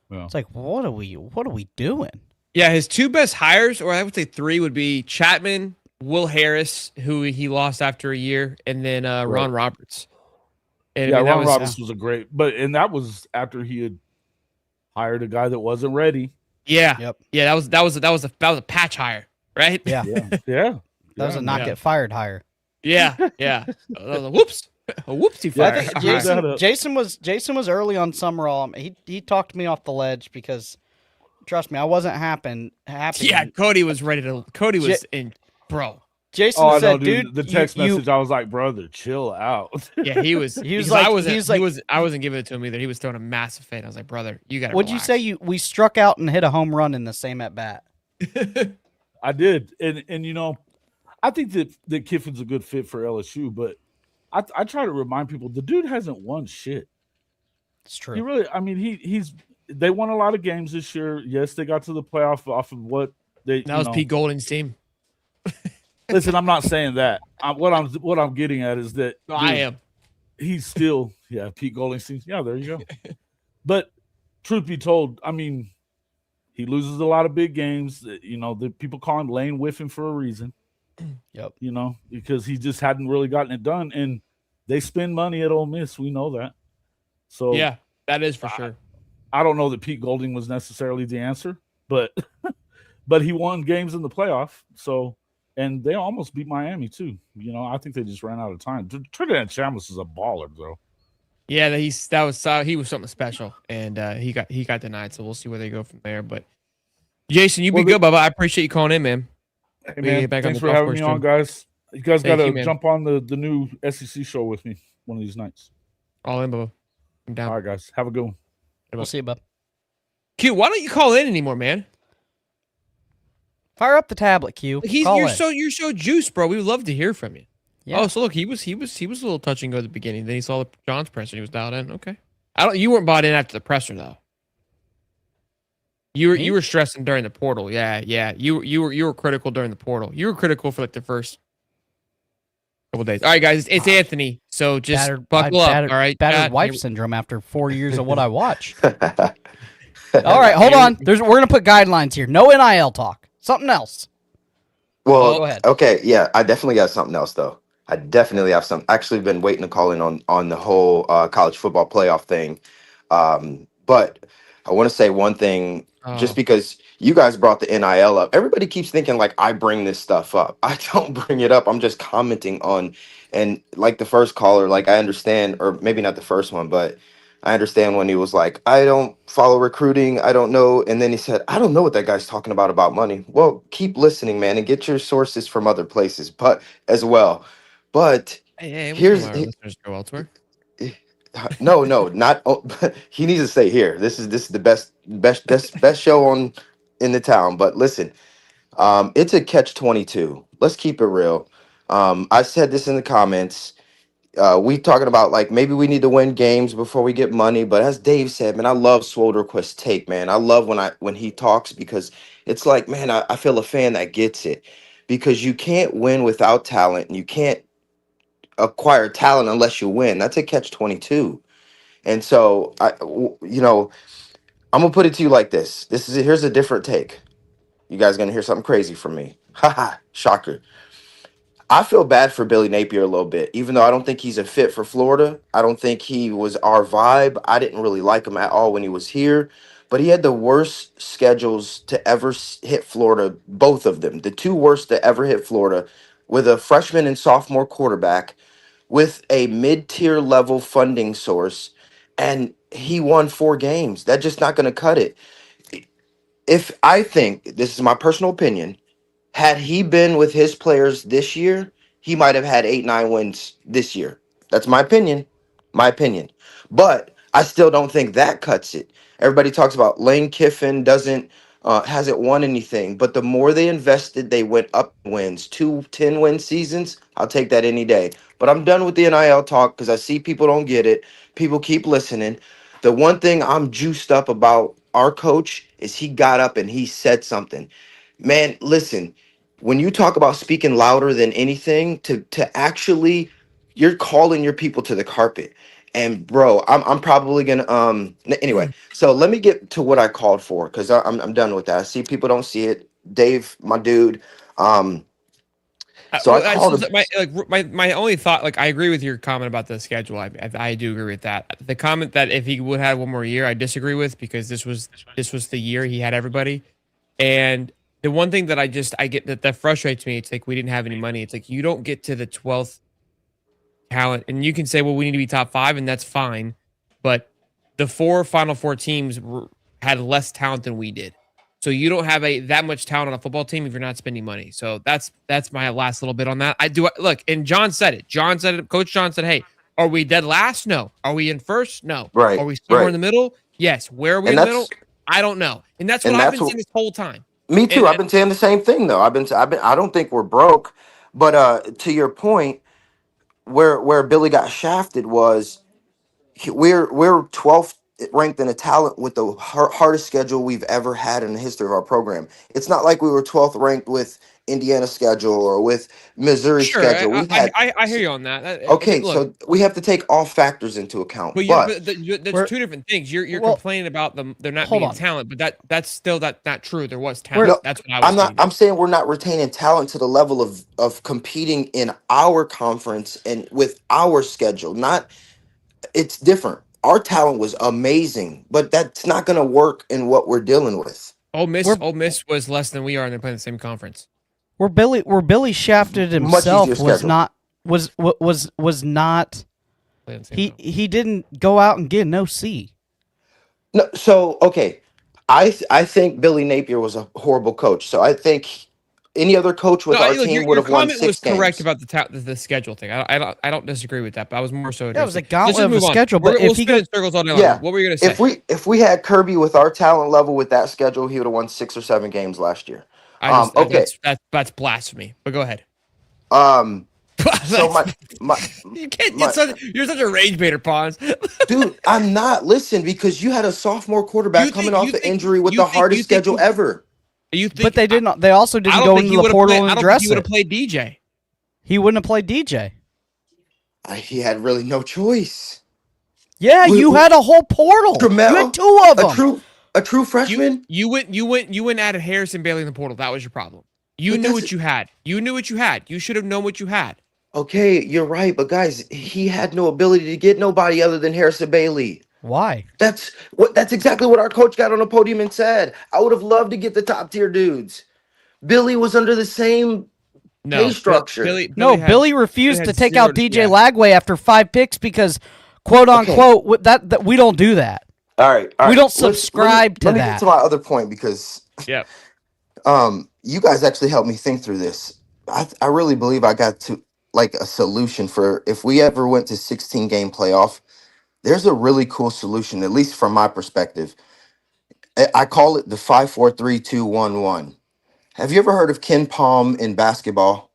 Speaker 3: Well, it's like, what are we doing?
Speaker 2: Yeah, his 2 best hires, or I would say 3, would be Chapman, Will Harris, who he lost after a year, and then Ron Roberts. And
Speaker 8: Ron Roberts was a great, and that was after he had hired a guy that wasn't ready.
Speaker 2: Yeah. Yep. Yeah, that was a patch hire, right?
Speaker 3: Yeah.
Speaker 8: Yeah.
Speaker 3: That was a not get fired hire.
Speaker 2: Yeah. Whoops. A whoopsie fire.
Speaker 3: I think Jason was early on Summerall. He talked me off the ledge because trust me, I wasn't happy.
Speaker 2: Yeah, Cody was ready to in bro.
Speaker 3: Jason said,
Speaker 8: dude, the text message, I was like, brother, chill out.
Speaker 2: Yeah, he was like, I wasn't giving it to him either. He was throwing a massive fade. I was like, brother, you got to
Speaker 3: What'd
Speaker 2: relax.
Speaker 3: you say? We struck out and hit a home run in the same at bat.
Speaker 8: I did. And I think that Kiffin's a good fit for LSU, but I try to remind people the dude hasn't won shit.
Speaker 3: It's true.
Speaker 8: He really, I mean, they won a lot of games this year. Yes, they got to the playoff off of what
Speaker 2: that was Pete Golding's team.
Speaker 8: Listen, I'm not saying that. What I'm getting at is that
Speaker 2: I am.
Speaker 8: He's still Pete Golding's team. Yeah, there you go. But truth be told, I mean, he loses a lot of big games. The people call him Lane Whiffin for a reason.
Speaker 3: Yep.
Speaker 8: Because he just hadn't really gotten it done, and they spend money at Ole Miss. We know that. So
Speaker 2: yeah, that is for sure.
Speaker 8: I don't know that Pete Golding was necessarily the answer, but he won games in the playoff. So. And they almost beat Miami too. I think they just ran out of time. Trinidad Chambliss is a baller, though.
Speaker 2: Yeah, he was something special, and he got denied. So we'll see where they go from there. But Jason, you be good, Bubba. I appreciate you calling in, man.
Speaker 8: Hey, man, thanks for having me on, guys. You guys got to jump on the new SEC show with me one of these nights.
Speaker 2: All in, Bubba. I'm down.
Speaker 8: All right, guys. Have a good one.
Speaker 3: We'll see you, bub.
Speaker 2: Q, why don't you call in anymore, man?
Speaker 3: Fire up the tablet, Q.
Speaker 2: You're so juiced, bro. We would love to hear from you. Yeah. Oh, so look, he was a little touch and go at the beginning. Then he saw the John's presser. He was dialed in. Okay. You weren't bought in after the presser though. You were stressing during the portal. Yeah. You were critical during the portal. You were critical for like the first couple days. All right, guys, it's Anthony. So just buckle up. All right.
Speaker 3: Battered wife syndrome after 4 years of what I watch. All right, hold on. We're gonna put guidelines here. No NIL talk. Something else.
Speaker 9: Well,
Speaker 3: go ahead.
Speaker 9: Okay, yeah, I definitely got something else though. I definitely have some. Actually, been waiting to call in on the whole college football playoff thing. But I want to say one thing, just because you guys brought the NIL up. Everybody keeps thinking like I bring this stuff up. I don't bring it up. I'm just commenting on, and like the first caller, like I understand, or maybe not the first one, but I understand when he was like, I don't follow recruiting. I don't know. And then he said, I don't know what that guy's talking about money. Well, keep listening, man, and get your sources from other places, but as well. But here's
Speaker 2: listeners go elsewhere.
Speaker 9: No, not. He needs to stay here. This is the best Best show on in the town. But listen, it's a catch-22. Let's keep it real. I said this in the comments. We talking about like maybe we need to win games before we get money. But as Dave said, man, I love Swoderquist's take, man. I love when he talks because it's like, man, I feel a fan that gets it. Because you can't win without talent, and you can't acquire talent unless you win. That's a catch-22. And so I'm gonna put it to you like this. Here's a different take. You guys gonna hear something crazy from me. Haha, shocker. I feel bad for Billy Napier a little bit, even though I don't think he's a fit for Florida. I don't think he was our vibe. I didn't really like him at all when he was here, but he had the worst schedules to ever hit Florida, both of them, the two worst to ever hit Florida, with a freshman and sophomore quarterback, with a mid-tier level funding source, and he won 4 games. That's just not going to cut it. If I think, this is my personal opinion, had he been with his players this year, he might have had 8, 9 wins this year. That's my opinion. My opinion. But I still don't think that cuts it. Everybody talks about Lane Kiffin hasn't won anything. But the more they invested, they went up in wins. 2 10-win seasons, I'll take that any day. But I'm done with the NIL talk because I see people don't get it. People keep listening. The one thing I'm juiced up about our coach is he got up and he said something. Man, listen, when you talk about speaking louder than anything, to actually, you're calling your people to the carpet. And bro, I'm probably gonna anyway. So let me get to what I called for because I'm done with that. I see people don't see it. Dave, my dude. So I called
Speaker 2: my only thought, like I agree with your comment about the schedule. I do agree with that. The comment that if he would have one more year, I disagree with because this was the year he had everybody. And the one thing that I get that frustrates me, it's like we didn't have any money. It's like you don't get to the 12th talent, and you can say, well, we need to be top 5, and that's fine. But the Final Four teams had less talent than we did. So you don't have that much talent on a football team if you're not spending money. So that's my last little bit on that. Look, and John said it. Coach John said, hey, are we dead last? No. Are we in first? No.
Speaker 9: Right.
Speaker 2: Are we somewhere in the middle? Yes. Where are we in the middle? I don't know. And that's what I've been saying this whole time.
Speaker 9: Me too. I've been saying the same thing though. I don't think we're broke, but to your point, where Billy got shafted was we're 12th ranked in a talent with the hardest schedule we've ever had in the history of our program. It's not like we were 12th ranked with Indiana schedule or with Missouri schedule.
Speaker 2: I hear you on that.
Speaker 9: Okay, so we have to take all factors into account.
Speaker 2: But that's two different things. You're complaining about them. They're not being talent, but that's still not true. There was talent. That's what I was.
Speaker 9: I'm saying we're not retaining talent to the level of competing in our conference and with our schedule. It's different. Our talent was amazing, but that's not going to work in what we're dealing with.
Speaker 2: Ole Miss was less than we are, and they're playing the same conference.
Speaker 3: Where Billy shafted himself was not. He didn't go out and get an OC.
Speaker 9: No, so okay, I think Billy Napier was a horrible coach. So I think any other coach with our team would have won 6 games.
Speaker 2: Was correct about the schedule thing. I don't disagree with that, but I was more so.
Speaker 3: That was a gauntlet of a schedule. But
Speaker 2: if he goes circles all day long, what were you going to
Speaker 9: say? If we had Kirby with our talent level with that schedule, he would have won 6 or 7 games last year.
Speaker 2: Okay, that's blasphemy. But go ahead.
Speaker 9: So
Speaker 2: you're such a rage baiter, Pons.
Speaker 9: Dude, I'm not. Listen, because you had a sophomore quarterback coming off the injury with the hardest schedule ever.
Speaker 3: But they didn't. They also didn't go into the portal and address it.
Speaker 2: He would have played DJ.
Speaker 3: He wouldn't have played DJ.
Speaker 9: He had really no choice.
Speaker 3: Yeah, you had a whole portal. You had 2 of them.
Speaker 9: A true freshman.
Speaker 2: You went and added Harrison Bailey in the portal. That was your problem. You knew what you had. You should have known what you had.
Speaker 9: Okay, you're right, but guys, he had no ability to get nobody other than Harrison Bailey.
Speaker 3: Why?
Speaker 9: That's exactly what our coach got on the podium and said. I would have loved to get the top tier dudes. Billy was under the same pay structure.
Speaker 3: Billy refused to take out DJ Lagway after 5 picks because, quote unquote, that we don't do that.
Speaker 9: All right.
Speaker 3: We don't subscribe to that.
Speaker 9: Let me get to my other point because you guys actually helped me think through this. I really believe I got to a solution for if we ever went to 16-game playoff. There's a really cool solution, at least from my perspective. I call it the 5-4-3-2-1-1. Have you ever heard of Ken Palm in basketball?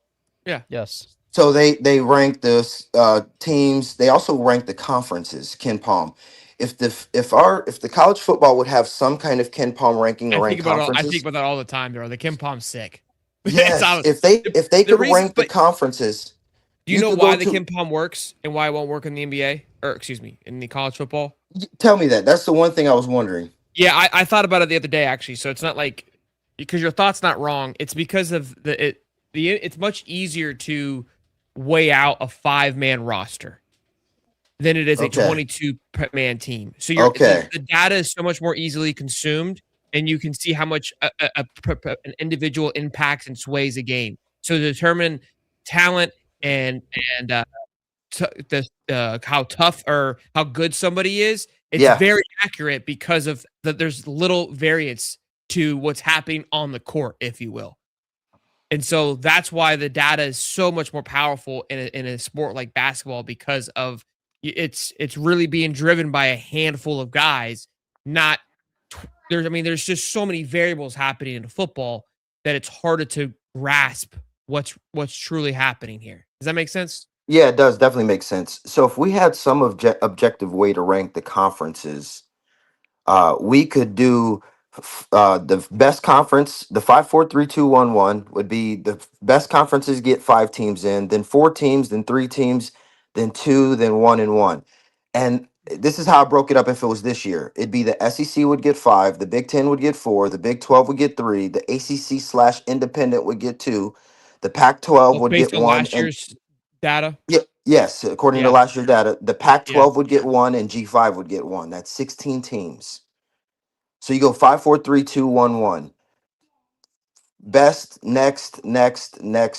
Speaker 2: Yeah.
Speaker 3: Yes.
Speaker 9: So they rank the teams. They also rank the conferences. Ken Palm. If the college football would have some kind of Ken Palm ranking or rank
Speaker 2: I think
Speaker 9: conferences,
Speaker 2: about that all the time, bro. The Kim Palm's sick.
Speaker 9: yes.
Speaker 2: The,
Speaker 9: If they
Speaker 2: the
Speaker 9: could
Speaker 2: reason,
Speaker 9: rank the
Speaker 2: but
Speaker 9: conferences,
Speaker 2: do you
Speaker 9: you
Speaker 2: know
Speaker 9: could go
Speaker 2: why the
Speaker 9: to.
Speaker 2: Kim Palm works and why it won't work in the NBA or excuse me, in the college football?
Speaker 9: Tell me that. That's the one thing I was wondering.
Speaker 2: Yeah, I thought about it the other day actually. So it's not like because your thought's not wrong. It's because of it's much easier to weigh out a 5-man roster than it is a
Speaker 9: Okay.
Speaker 2: 22-man team. So
Speaker 9: Okay.
Speaker 2: the data is so much more easily consumed, and you can see how much an individual impacts and sways a game. So to determine talent and how tough or how good somebody is, it's
Speaker 9: Yeah.
Speaker 2: very accurate because of there's little variance to what's happening on the court, if you will. And so that's why the data is so much more powerful in a sport like basketball because of it's really being driven by a handful of guys, not there's just so many variables happening in football that it's harder to grasp what's truly happening here. Does that make sense?
Speaker 9: Yeah, it does definitely make sense. So if we had some objective way to rank the conferences, we could do the best conference. The 5-4-3-2-1-1 would be the best conferences get 5 teams in, then 4 teams, then 3 teams, then 2, then 1 and 1. And this is how I broke it up. If it was this year, it'd be the SEC would get 5, the Big Ten would get 4, the Big 12 would get 3, the ACC/Independent would get 2, the Pac-12
Speaker 2: Oh,
Speaker 9: would get
Speaker 2: based on
Speaker 9: 1,
Speaker 2: last
Speaker 9: and
Speaker 2: year's data?
Speaker 9: yeah, yes, according to
Speaker 2: Yeah,
Speaker 9: last year's data, the
Speaker 2: yeah.
Speaker 9: Pac-12 would get 1 and G5 would get 1. That's 16 teams. So you go 5-4-3-2-1-1. Best, next.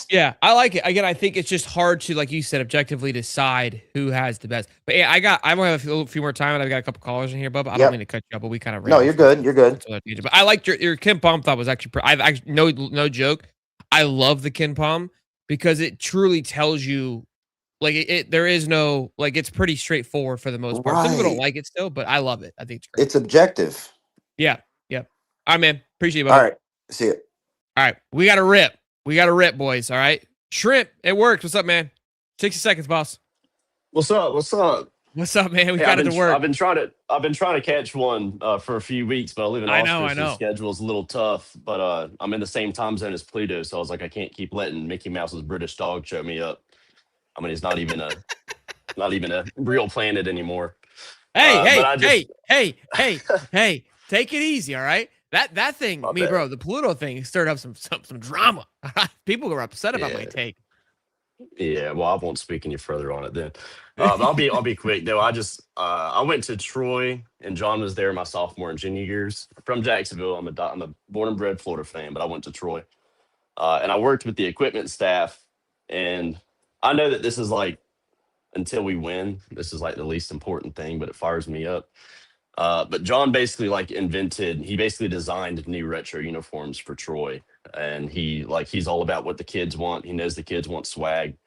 Speaker 2: Yeah, I like it. Again, I think it's just hard to, like you said, objectively decide who has the best. But yeah, I want to have a few more time, and I've got a couple callers in here, Bubba. I don't mean
Speaker 9: Yep.
Speaker 2: to cut you up, but we kind of ran
Speaker 9: No,
Speaker 2: off.
Speaker 9: you're good. You're good.
Speaker 2: But I liked your Ken Palm thought was actually. I've actually no joke. I love the Ken Palm because it truly tells you, like there is no like it's pretty straightforward for the most part. Some people don't
Speaker 9: Right.
Speaker 2: like it still, but I love it. I think it's great.
Speaker 9: It's objective.
Speaker 2: Yeah, yeah. All right, man. Appreciate it,
Speaker 9: All
Speaker 2: Bubba.
Speaker 9: right. See it.
Speaker 2: All right, we got to rip. We got to rip, boys. All right, Shrimp. It worked. What's up, man? 60 seconds, boss.
Speaker 10: What's up? What's up?
Speaker 2: What's up, man? We
Speaker 10: Hey,
Speaker 2: got it to work.
Speaker 10: I've been trying to catch one for a few weeks, but I live in
Speaker 2: I
Speaker 10: Austria, so the
Speaker 2: know.
Speaker 10: schedule's a little tough. But I'm in the same time zone as Pluto, so I was like, I can't keep letting Mickey Mouse's British dog show me up. I mean, he's not even a real planet anymore.
Speaker 2: Hey, take it easy, all right? That thing,
Speaker 10: My bad.
Speaker 2: bro, the Pluto thing stirred up some drama. People were upset about my take.
Speaker 10: Yeah, well, I won't speak any further on it then. But I'll be quick though. I went to Troy, and John was there my sophomore and junior years. From Jacksonville, I'm a born and bred Florida fan, but I went to Troy, and I worked with the equipment staff. And I know that this is like until we win, this is like the least important thing, but it fires me up. But John basically he basically designed new retro uniforms for Troy, and he's all about what the kids want. He knows the kids want swag.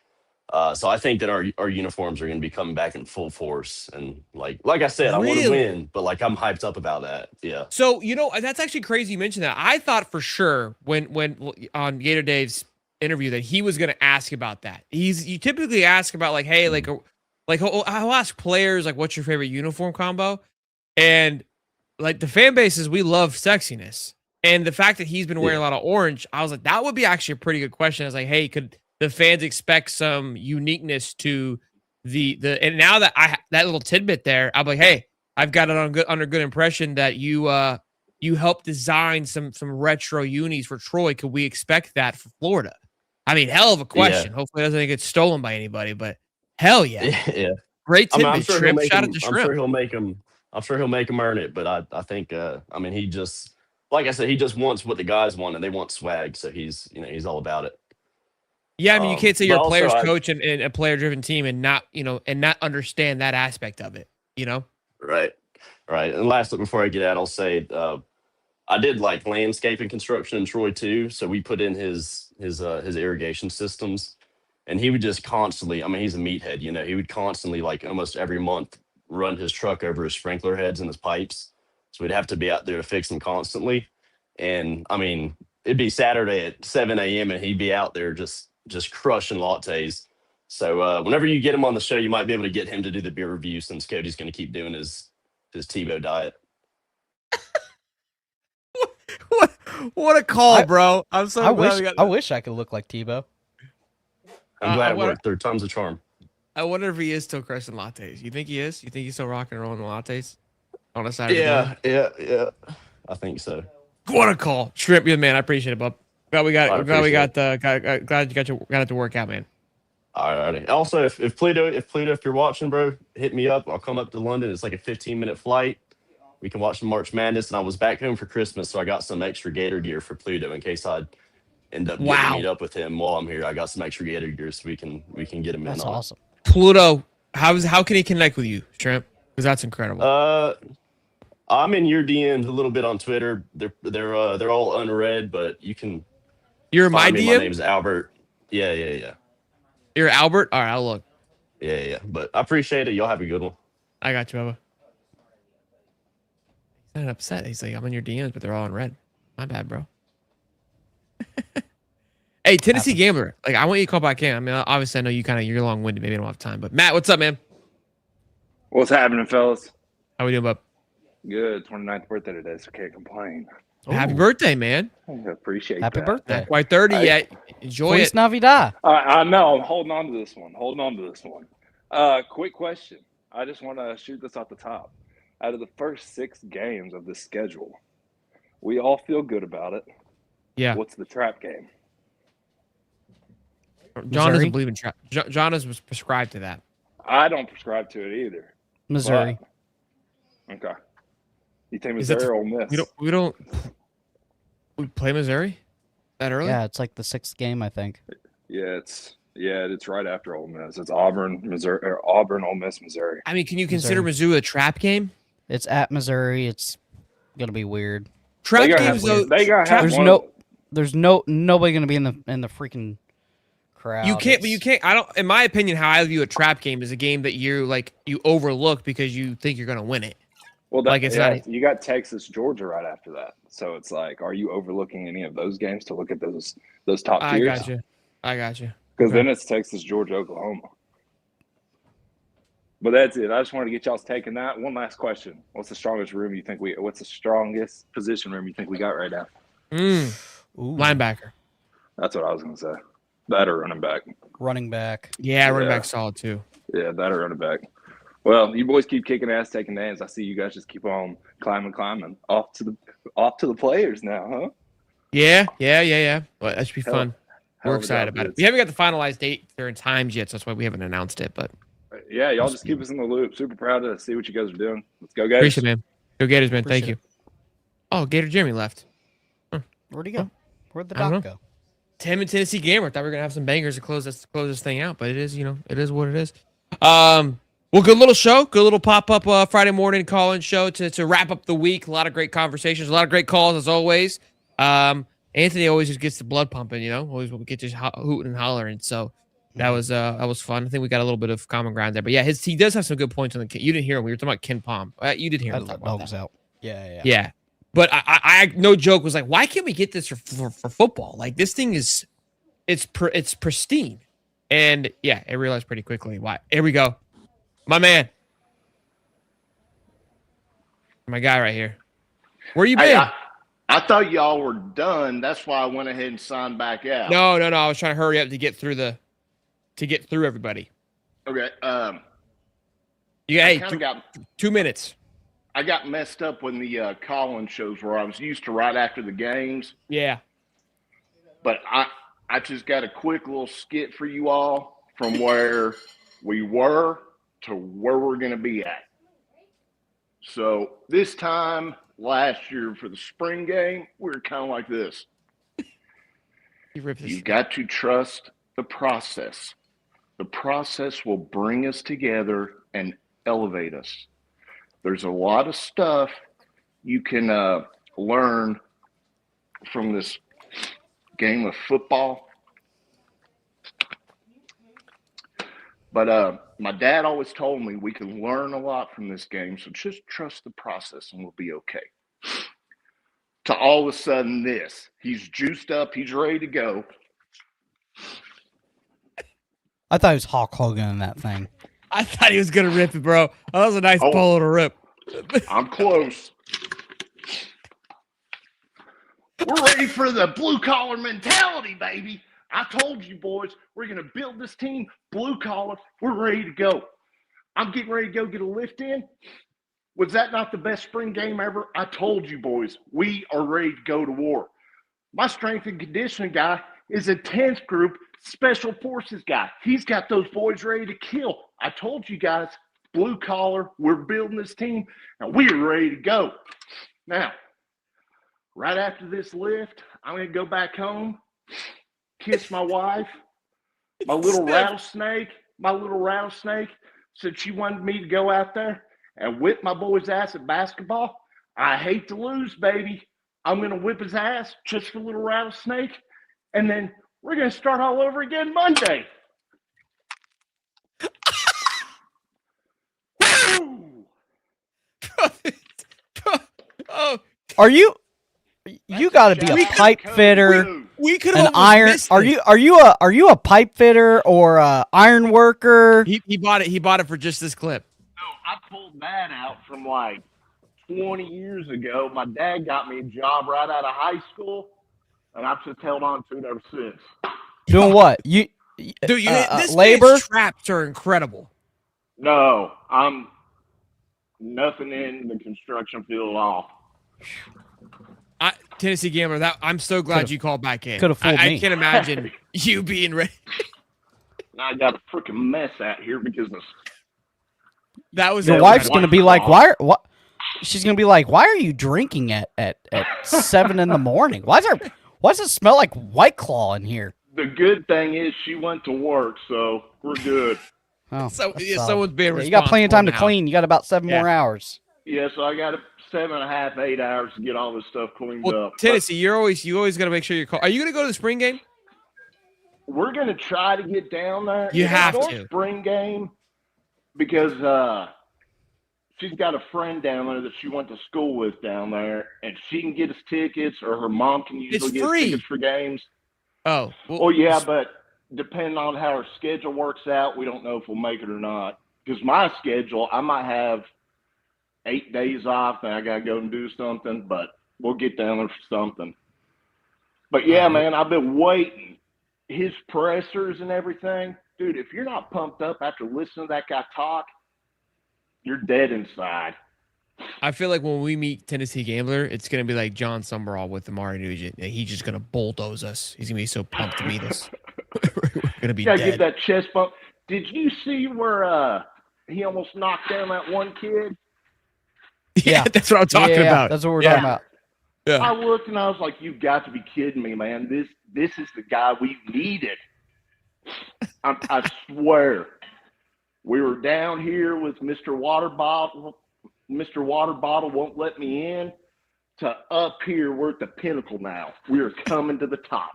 Speaker 10: So I think that our uniforms are going to be coming back in full force. And like I said, I want to win, but like I'm hyped up about that. Yeah.
Speaker 2: So that's actually crazy you mentioned that. I thought for sure when on Gator Dave's interview that he was going to ask about that. You typically ask about like, hey, I'll ask players like, what's your favorite uniform combo? And like the fan bases, we love sexiness. And the fact that he's been wearing a lot of orange, I was like, that would be actually a pretty good question. I was like, hey, could the fans expect some uniqueness to the and now that that little tidbit there, I'm like, hey, I've got it under good impression that you helped design some retro unis for Troy. Could we expect that for Florida? I mean, hell of a question. Hopefully it doesn't get stolen by anybody, but hell yeah.
Speaker 10: Yeah.
Speaker 2: Great tidbit,
Speaker 10: I'm sure
Speaker 2: Shrimp. Shout out to Shrimp.
Speaker 10: I'm sure he'll make him earn it, but I think I mean he just like I said, he just wants what the guys want and they want swag, so he's all about it.
Speaker 2: Yeah, I mean you can't say you're a player's
Speaker 10: also,
Speaker 2: coach and a player driven team and not understand that aspect of it,
Speaker 10: Right. Right. And lastly, before I get out, I'll say I did like landscaping construction in Troy too. So we put in his irrigation systems, and he would just constantly, I mean, he's a meathead, he would constantly like almost every month run his truck over his sprinkler heads and his pipes. So we'd have to be out there to fix them constantly. And I mean, it'd be Saturday at 7 a.m. and he'd be out there just crushing lattes. So whenever you get him on the show, you might be able to get him to do the beer review since Cody's going to keep doing his Tebow diet.
Speaker 2: What a call, bro! I'm so glad
Speaker 3: I wish I could look like Tebow.
Speaker 10: I'm glad it worked. Third time's a charm.
Speaker 2: I wonder if he is still crushing lattes. You think he is? You think he's still rocking and rolling the lattes on a Saturday morning?
Speaker 10: Yeah. I think so.
Speaker 2: What a call, Shrimp. You're the man. I appreciate it, bub. Glad you got it to work out, man.
Speaker 10: All righty. Also, if Pluto, if you're watching, bro, hit me up. I'll come up to London. It's like a 15-minute flight. We can watch the March Madness. And I was back home for Christmas, so I got some extra Gator gear for Pluto in case I'd end up getting to meet up with him while I'm here. I got some extra Gator gear so we can get him in.
Speaker 3: That's awesome.
Speaker 2: Pluto, how can he connect with you, Shrimp? Because that's incredible.
Speaker 10: I'm in your DMs a little bit on Twitter. They're all unread, but you can.
Speaker 2: You're in my DM.
Speaker 10: My name's Albert. Yeah.
Speaker 2: You're Albert. All right, I'll look.
Speaker 10: Yeah. But I appreciate it. Y'all have a good one.
Speaker 2: I got you, Bubba. He's not upset. He's like, I'm in your DMs, but they're all unread. My bad, bro. Hey, Tennessee Gambler. Like, I want you to call back in. I mean, obviously, I know you're long-winded. Maybe I don't have time. But Matt, what's up, man?
Speaker 11: What's happening, fellas?
Speaker 2: How we doing, bub?
Speaker 11: Good. 29th birthday today, so can't complain.
Speaker 2: Happy birthday, man.
Speaker 11: I appreciate
Speaker 3: Happy
Speaker 11: that.
Speaker 3: birthday.
Speaker 2: Not quite 30 yet. Enjoy
Speaker 3: Feliz
Speaker 2: it.
Speaker 3: Navidad.
Speaker 11: I know. I'm holding on to this one. Quick question. I just want to shoot this off the top. Out of the first 6 games of this schedule, we all feel good about it.
Speaker 2: Yeah.
Speaker 11: What's the trap game?
Speaker 2: John doesn't believe in trap. John is prescribed to that.
Speaker 11: I don't prescribe to it either.
Speaker 3: Missouri.
Speaker 11: But, okay. You think Missouri or Ole Miss?
Speaker 2: We play Missouri that early?
Speaker 3: Yeah, it's like the 6th game, I think.
Speaker 11: Yeah, it's right after Ole Miss. It's Auburn, Missouri, or Auburn, Ole Miss, Missouri.
Speaker 2: I mean, can you consider Mizzou a trap game?
Speaker 3: It's at Missouri. It's gonna be weird.
Speaker 2: Trap games, though.
Speaker 3: There's nobody gonna be in the freaking crowd.
Speaker 2: You can't. I don't. In my opinion, how I view a trap game is a game that you overlook because you think you're gonna win it.
Speaker 11: Well, you got Texas, Georgia right after that. So it's like, are you overlooking any of those games to look at those top tiers?
Speaker 2: I got you.
Speaker 11: Because then it's Texas, Georgia, Oklahoma. But that's it. I just wanted to get y'all's take on that. One last question: what's the strongest position room you think we got right now?
Speaker 2: Linebacker.
Speaker 11: That's what I was gonna say. That or running back.
Speaker 3: Running back.
Speaker 2: Yeah, running back solid too.
Speaker 11: Yeah, that or running back. Well, you boys keep kicking ass, taking names. I see you guys just keep on climbing. Off to the players now, huh?
Speaker 2: Yeah. Well, that should be fun. We're excited about it. We haven't got the finalized date or times yet, so that's why we haven't announced it. But
Speaker 11: yeah, y'all just keep us in the loop. Super proud to see what you guys are doing. Let's go, Gators.
Speaker 2: Appreciate it, man. Go Gators, man. Thank you. Oh, Gator Jeremy left.
Speaker 3: Where'd he go? Where'd the doc go?
Speaker 2: Tim and Tennessee Gamer. Thought we were gonna have some bangers to close this thing out, but it is what it is. Well, good little show, good little pop-up Friday morning call-in show to wrap up the week. A lot of great conversations, a lot of great calls as always. Anthony always just gets the blood pumping, always get just hooting and hollering. So that was fun. I think we got a little bit of common ground there. But yeah, he does have some good points on the. You didn't hear him. We were talking about Ken Palm. You did hear him.
Speaker 3: Dog's out.
Speaker 2: Yeah. But I no joke was like, why can't we get this for football? Like this thing it's pristine. And yeah, I realized pretty quickly why. Here we go. My man. My guy right here. Where you been?
Speaker 12: I thought y'all were done. That's why I went ahead and signed back out.
Speaker 2: No. I was trying to hurry up to get through everybody.
Speaker 12: Okay.
Speaker 2: You got 2 minutes.
Speaker 12: I got messed up when the call-in shows where I was used to right after the games.
Speaker 2: Yeah.
Speaker 12: But I just got a quick little skit for you all from where we were to where we're going to be at. So this time last year for the spring game, we were kind of like this. You've got to trust the process. The process will bring us together and elevate us. There's a lot of stuff you can learn from this game of football. But my dad always told me we can learn a lot from this game, so just trust the process and we'll be okay. To all of a sudden this, he's juiced up, he's ready to go.
Speaker 3: I thought he was Hulk Hogan in that thing.
Speaker 2: I thought he was going to rip it, bro. Oh, that was a nice polo to rip.
Speaker 12: I'm close. We're ready for the blue-collar mentality, baby. I told you, boys, we're going to build this team blue-collar. We're ready to go. I'm getting ready to go get a lift in. Was that not the best spring game ever? I told you, boys, we are ready to go to war. My strength and conditioning guy is a 10th group special forces guy. He's got those boys ready to kill. I told you guys, blue collar, we're building this team, and we are ready to go. Now, right after this lift, I'm going to go back home, kiss my wife, my little rattlesnake said she wanted me to go out there and whip my boy's ass at basketball. I hate to lose, baby. I'm going to whip his ass just for little rattlesnake, and then we're going to start all over again Monday.
Speaker 2: Oh,
Speaker 3: are you got to be a pipe fitter?
Speaker 2: We could
Speaker 3: an
Speaker 2: have
Speaker 3: iron. Are you a pipe fitter or a iron worker?
Speaker 2: He bought it. He bought it for just this clip.
Speaker 12: No, I pulled that out from like 20 years ago. My dad got me a job right out of high school, and I've just held on to it ever since.
Speaker 3: Doing what?
Speaker 2: Dude, this
Speaker 3: labor
Speaker 2: man's traps are incredible.
Speaker 12: No, I'm nothing in the construction field at all.
Speaker 2: Tennessee Gambler, I'm so glad you called back in.
Speaker 3: Could have fooled me.
Speaker 2: I can't imagine you being ready.
Speaker 12: Now I got a freaking mess out here because
Speaker 2: that was
Speaker 3: your wife's going to be like, what? She's going to be like, why are you drinking at 7 in the morning? Why does it smell like White Claw in here?
Speaker 12: The good thing is she went to work, so we're good.
Speaker 3: Oh,
Speaker 2: so someone's being responsible.
Speaker 3: You got plenty of time to clean. You got about 7 more hours.
Speaker 12: Yeah, so I got 7.5, 8 hours to get all this stuff cleaned up.
Speaker 2: Tennessee, you always got to make sure you call. Are you going to go to the spring game?
Speaker 12: We're going to try to get down there.
Speaker 2: You have to.
Speaker 12: Spring game because she's got a friend down there that she went to school with down there, and she can get us tickets, or her mom can usually get us tickets for games.
Speaker 2: Oh.
Speaker 12: Well, yeah, but depending on how her schedule works out, we don't know if we'll make it or not. Because my schedule, I might have 8 days off, and I got to go and do something, but we'll get down there for something. But, yeah, man, I've been waiting. His pressers and everything. Dude, if you're not pumped up after listening to that guy talk, you're dead inside.
Speaker 2: I feel like when we meet Tennessee Gambler, it's going to be like John Summerall with Amari Nugent. He's just going to bulldoze us. He's going to be so pumped to meet us. We're going to be dead.
Speaker 12: Get that chest bump. Did you see where he almost knocked down that one kid?
Speaker 2: Yeah, that's what I'm talking about.
Speaker 3: That's what we're talking about.
Speaker 2: Yeah.
Speaker 12: I looked and I was like, "You've got to be kidding me, man! This is the guy we needed." I swear, we were down here with Mr. Water Bottle. Mr. Water Bottle won't let me in. To up here, we're at the pinnacle now. We are coming to the top.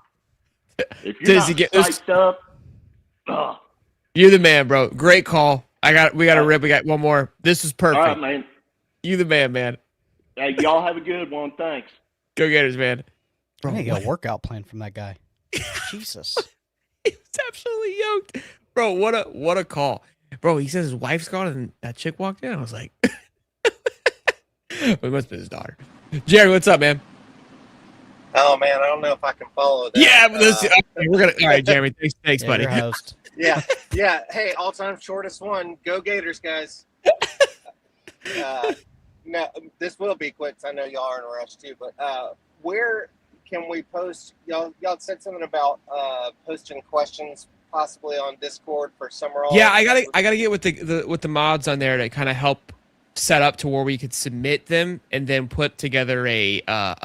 Speaker 12: If you're not psyched up,
Speaker 2: you're the man, bro. Great call. We got a rip. We got one more. This is perfect.
Speaker 12: All right, man.
Speaker 2: You the man.
Speaker 12: Hey, y'all have a good one. Thanks.
Speaker 2: Go Gators, man.
Speaker 3: Bro, I got a workout plan from that guy. Jesus.
Speaker 2: He was absolutely yoked. Bro, what a call. Bro, he says his wife's gone and that chick walked in. I was like, it must be his daughter. Jerry, what's up, man?
Speaker 13: Oh, man, I don't know if I can follow that.
Speaker 2: Yeah, we're going to. All right, Jeremy. Thanks, buddy.
Speaker 3: Your host.
Speaker 13: Yeah. Hey, all-time shortest one. Go Gators, guys. No, this will be quick. I know y'all are in a rush too, but where can we post? Y'all said something about posting questions possibly on Discord for Summerall.
Speaker 2: Yeah, I gotta get with the mods on there to kind of help set up to where we could submit them and then put together a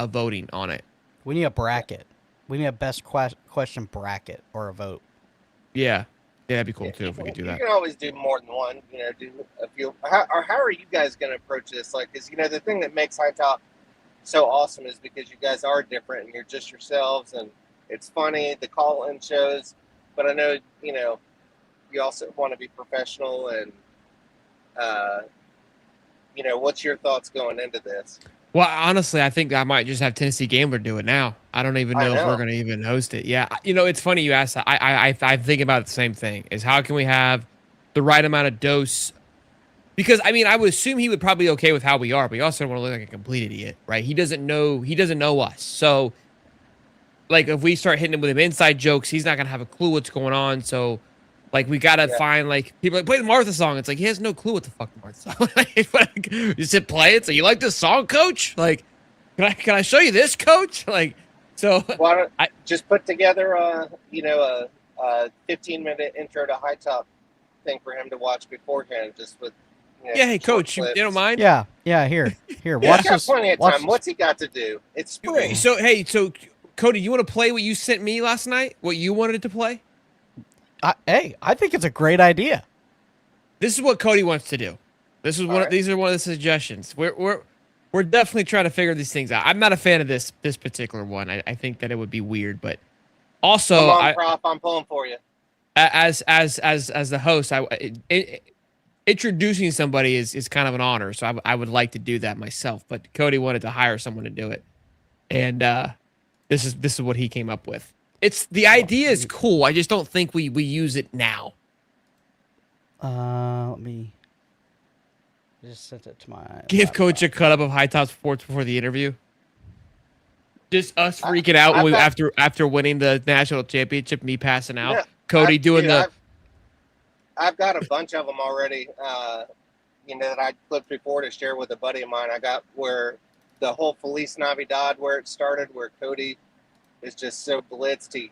Speaker 2: voting on it.
Speaker 3: We need a bracket. We need a best question bracket or a vote.
Speaker 2: Yeah, that'd be cool too if we could do that.
Speaker 13: You can always do more than one. Do a few. How are you guys going to approach this? Like, because the thing that makes High Top so awesome is because you guys are different and you're just yourselves, and it's funny the call-in shows. But I know you also want to be professional, and what's your thoughts going into this?
Speaker 2: Well, honestly, I think I might just have Tennessee Gambler do it now. I don't even know if we're going to even host it. Yeah, it's funny you asked that. I think about the same thing. Is how can we have the right amount of dose? Because I would assume he would probably be okay with how we are, but he also don't want to look like a complete idiot, right? He doesn't know us. So, like, if we start hitting him with him inside jokes, he's not gonna have a clue what's going on. So, like, we gotta find like people like play the Martha song. It's like he has no clue what the fuck the Martha song. You said play it. So you like this song, Coach? Like, can I show you this, Coach? Like, so
Speaker 13: why don't I just put together a 15-minute intro to High Top thing for him to watch beforehand, just with.
Speaker 2: Hey, Coach, you don't mind?
Speaker 3: Yeah. Here. Watch this.
Speaker 13: Plenty of time. What's he got to do? It's spring.
Speaker 2: So Cody, you want to play what you sent me last night? What you wanted to play?
Speaker 3: I think it's a great idea.
Speaker 2: This is what Cody wants to do. This is these are one of the suggestions. We're definitely trying to figure these things out. I'm not a fan of this particular one. I think that it would be weird, but also,
Speaker 13: come on, Prof, I'm pulling for you.
Speaker 2: As the host, introducing somebody is kind of an honor, so I would like to do that myself. But Cody wanted to hire someone to do it, and this is what he came up with. The idea is cool. I just don't think we use it now.
Speaker 3: Let me just send it to my.
Speaker 2: Give Coach a cut up of High Top Sports before the interview. Just us freaking out after winning the national championship. Me passing out.
Speaker 13: Yeah,
Speaker 2: Cody doing the.
Speaker 13: I've got a bunch of them already. That I clipped before to share with a buddy of mine. I got where the whole Feliz Navidad, where it started, where Cody is just so blitzed he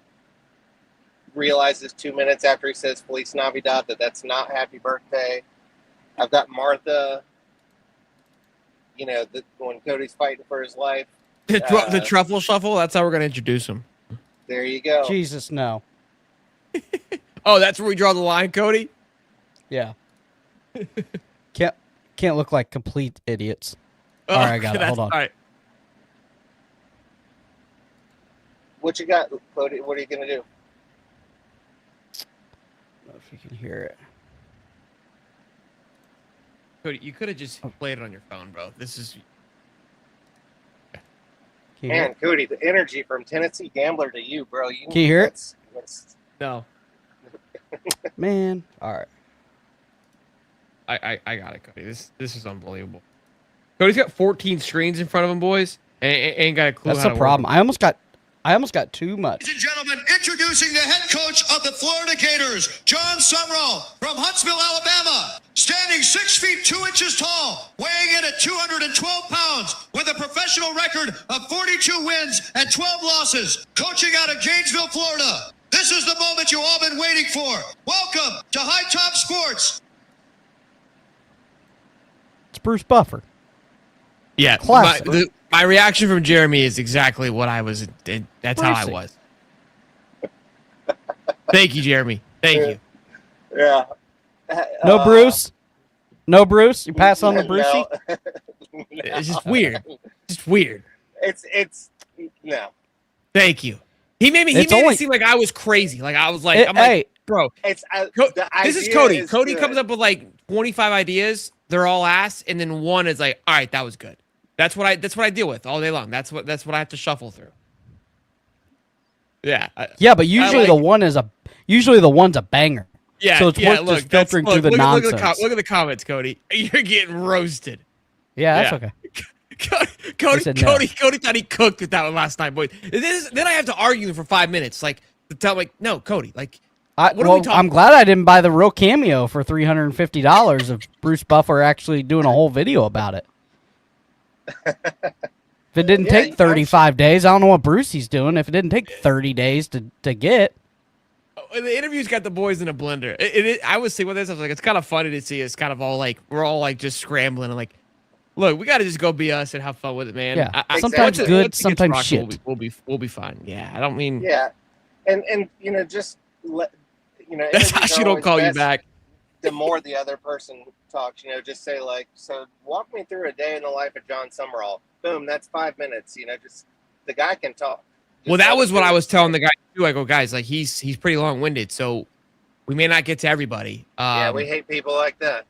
Speaker 13: realizes 2 minutes after he says Feliz Navidad that's not happy birthday. I've got Martha, when Cody's fighting for his life.
Speaker 2: The truffle shuffle, that's how we're going to introduce him.
Speaker 13: There you go.
Speaker 3: Jesus, no.
Speaker 2: Oh, that's where we draw the line, Cody?
Speaker 3: Yeah. Can't look like complete idiots. All right, I got it. Hold on.
Speaker 2: All right.
Speaker 13: What you got, Cody? What are you going to do?
Speaker 3: I don't know if you can hear it.
Speaker 2: Cody, you could have just played it on your phone, bro. This is...
Speaker 13: Man, Cody, the energy from Tennessee Gambler to you, bro.
Speaker 3: Can you hear it?
Speaker 2: No.
Speaker 3: Man, all right.
Speaker 2: I got it, Cody. This is unbelievable. Cody's got 14 screens in front of him, boys. And ain't got a clue.
Speaker 3: That's the problem. I almost got too much.
Speaker 1: Ladies and gentlemen, introducing the head coach of the Florida Gators, John Summerall from Huntsville, Alabama. Standing 6 feet 2 inches tall, weighing in at 212 pounds, with a professional record of 42 wins and 12 losses, coaching out of Gainesville, Florida. This is the moment you all been waiting for. Welcome to High Top Sports.
Speaker 3: It's Bruce Buffer.
Speaker 2: Yeah, my reaction from Jeremy is exactly what I was. That's how I was. Thank you, Jeremy. Thank you.
Speaker 13: Yeah.
Speaker 3: No Bruce. No Bruce. You pass on the Brucey.
Speaker 13: No.
Speaker 2: It's just weird. Just weird.
Speaker 13: It's no.
Speaker 2: Thank you. He made me seem like I was crazy. Like I was like, like, bro.
Speaker 13: It's
Speaker 2: this is Cody. Cody comes up with like 25 ideas. They're all ass, and then one is like, all right, that was good. That's what I deal with all day long. That's what I have to shuffle through. Yeah.
Speaker 3: Yeah, but usually the one's a banger.
Speaker 2: Yeah.
Speaker 3: So it's worth just filtering through the nonsense.
Speaker 2: Look at the comments, Cody. You're getting roasted.
Speaker 3: Yeah, that's okay.
Speaker 2: Cody thought he cooked with that one last night, boy. Then I have to argue for 5 minutes, like to tell like, no, Cody, like.
Speaker 3: I'm glad I didn't buy the real cameo for $350 of Bruce Buffer actually doing a whole video about it. If it didn't take 35 days, I don't know what Brucey's doing. If it didn't take 30 days to get.
Speaker 2: The interview's got the boys in a blender. I was seeing with this. I was like, it's kind of funny to see us kind of all like, we're all like just scrambling and like, look, we got to just go be us and have fun with it, man.
Speaker 3: Yeah, sometimes good, sometimes shit.
Speaker 2: We'll be fine. Yeah, I don't mean.
Speaker 13: Yeah, and just let.
Speaker 2: That's how she don't call you back.
Speaker 13: The more the other person talks, just say like, so walk me through a day in the life of John Summerall. Boom, that's 5 minutes. Just the guy can talk.
Speaker 2: Well, that was what I was telling the guy too. I go, guys, like he's pretty long-winded. So We may not get to everybody.
Speaker 13: Yeah, we hate people like that.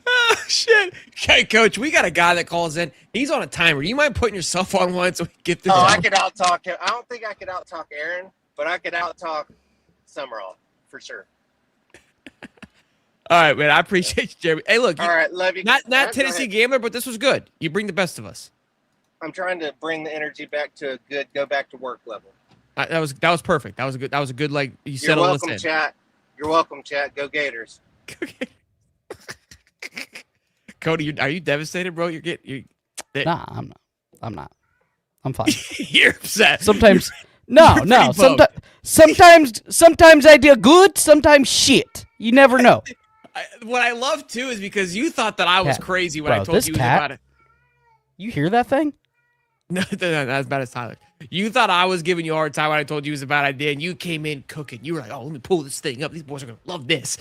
Speaker 2: Oh, shit. Okay, Coach, we got a guy that calls in. He's on a timer. You mind putting yourself on one so we can get this?
Speaker 13: I could out-talk him. I don't think I could out-talk Aaron, but I could out-talk Summerall for sure.
Speaker 2: All right, man. I appreciate you, Jeremy. Hey, look.
Speaker 13: All right, love you.
Speaker 2: Not Tennessee Gambler, but this was good. You bring the best of us.
Speaker 13: I'm trying to bring the energy back to a good go back to work level.
Speaker 2: That was perfect. That was a good like you said.
Speaker 13: You're welcome, chat. You're welcome, chat. Go Gators.
Speaker 2: Cody, are you devastated, bro?
Speaker 3: Nah, I'm not. I'm fine.
Speaker 2: You're upset.
Speaker 3: Sometimes no. Sometimes I do good, sometimes shit. You never know.
Speaker 2: What I love too is because you thought that I was crazy when I told you about it.
Speaker 3: You hear that thing?
Speaker 2: No, not as bad as Tyler. You thought I was giving you a hard time when I told you it was a bad idea, and you came in cooking. You were like, "Oh, let me pull this thing up. These boys are gonna love this."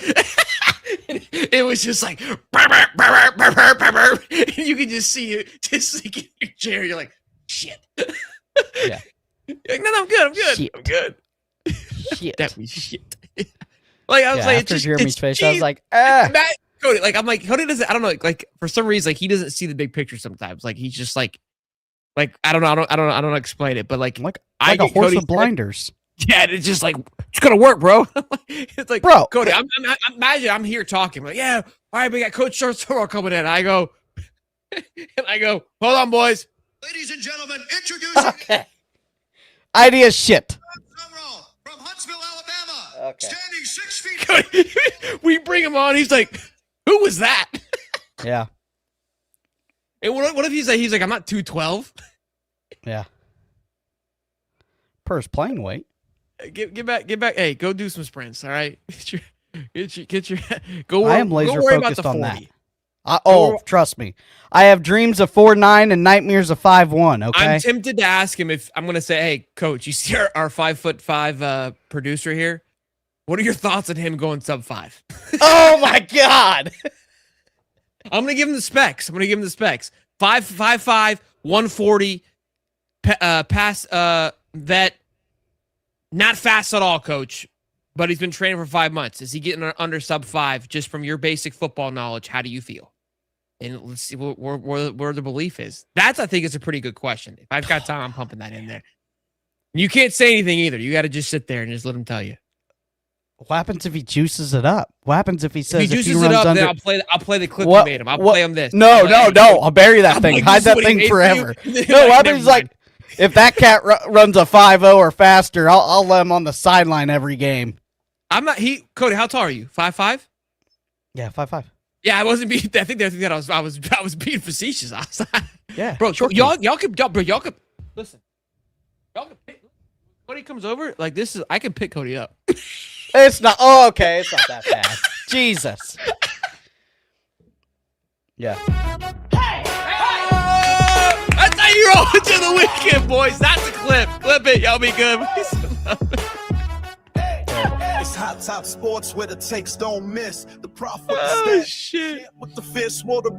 Speaker 2: It was just like, burr, burr, burr, burr, burr, burr, burr. And you can just see it, just like in your chair. You're like, "Shit."
Speaker 3: Yeah.
Speaker 2: You're like, no, I'm good.
Speaker 3: Shit.
Speaker 2: I'm good.
Speaker 3: Shit.
Speaker 2: That was shit. Like I was like,
Speaker 3: after Jeremy's face,
Speaker 2: cheese.
Speaker 3: I was like, ah.
Speaker 2: Cody, like I'm like Cody doesn't. I don't know. Like for some reason, like he doesn't see the big picture sometimes. Like he's just like I don't know. I don't explain it. But like
Speaker 3: a horse with blinders.
Speaker 2: Yeah, it's just like it's gonna work, bro. It's like,
Speaker 3: bro,
Speaker 2: Cody. Imagine I'm here talking. Like, yeah, all right, we got Coach Sawgrass coming in. I go, hold on, boys.
Speaker 1: Ladies and gentlemen, introducing.
Speaker 3: Okay. Idea shit.
Speaker 1: From Huntsville, Alabama.
Speaker 3: Okay.
Speaker 1: Standing 6 feet.
Speaker 2: Cody, we bring him on. He's like, who was that?
Speaker 3: Yeah.
Speaker 2: And what if he's like, I'm not 212.
Speaker 3: Yeah. Per his playing weight.
Speaker 2: Get back. Hey, go do some sprints. All right. Get your. Go.
Speaker 3: I am laser
Speaker 2: go worry about
Speaker 3: focused
Speaker 2: the
Speaker 3: on
Speaker 2: 40.
Speaker 3: that. Trust me. I have dreams of 4'9" and nightmares of 5'1". Okay.
Speaker 2: I'm tempted to ask him if I'm going to say, "Hey, Coach, you see our 5'5" producer here? What are your thoughts on him going sub 5?"
Speaker 3: Oh my God.
Speaker 2: I'm going to give him the specs. 5'5", 140, pass vet. Not fast at all, Coach, but he's been training for 5 months. Is he getting under sub 5 just from your basic football knowledge? How do you feel? And let's see where the belief is. I think is a pretty good question. If I've got time, I'm pumping that in there. You can't say anything either. You got to just sit there and just let him tell you.
Speaker 3: What happens if he juices it up? What happens if he says
Speaker 2: if he juices it up? Then I'll play the clip you made him. I'll play him this.
Speaker 3: No. I'll bury that thing. Hide that thing forever. No, what happens like if that cat runs a 5.0 or faster, I'll let him on the sideline every game.
Speaker 2: I'm not. Cody, how tall are you? 5'5"?
Speaker 3: Yeah, 5'5".
Speaker 2: Yeah, I wasn't being. I think that I was being facetious. I was like,
Speaker 3: yeah,
Speaker 2: bro. Y'all could listen. Y'all could pick when he comes over. Like this is. I can pick Cody up.
Speaker 3: It's not. Oh, okay. It's not that bad. Jesus. Yeah.
Speaker 2: That's how you roll into the weekend, boys. That's a clip. Clip it. Y'all be good.
Speaker 14: It's Hot Top Sports where the takes don't miss. The profit
Speaker 2: shit.
Speaker 14: with the fist,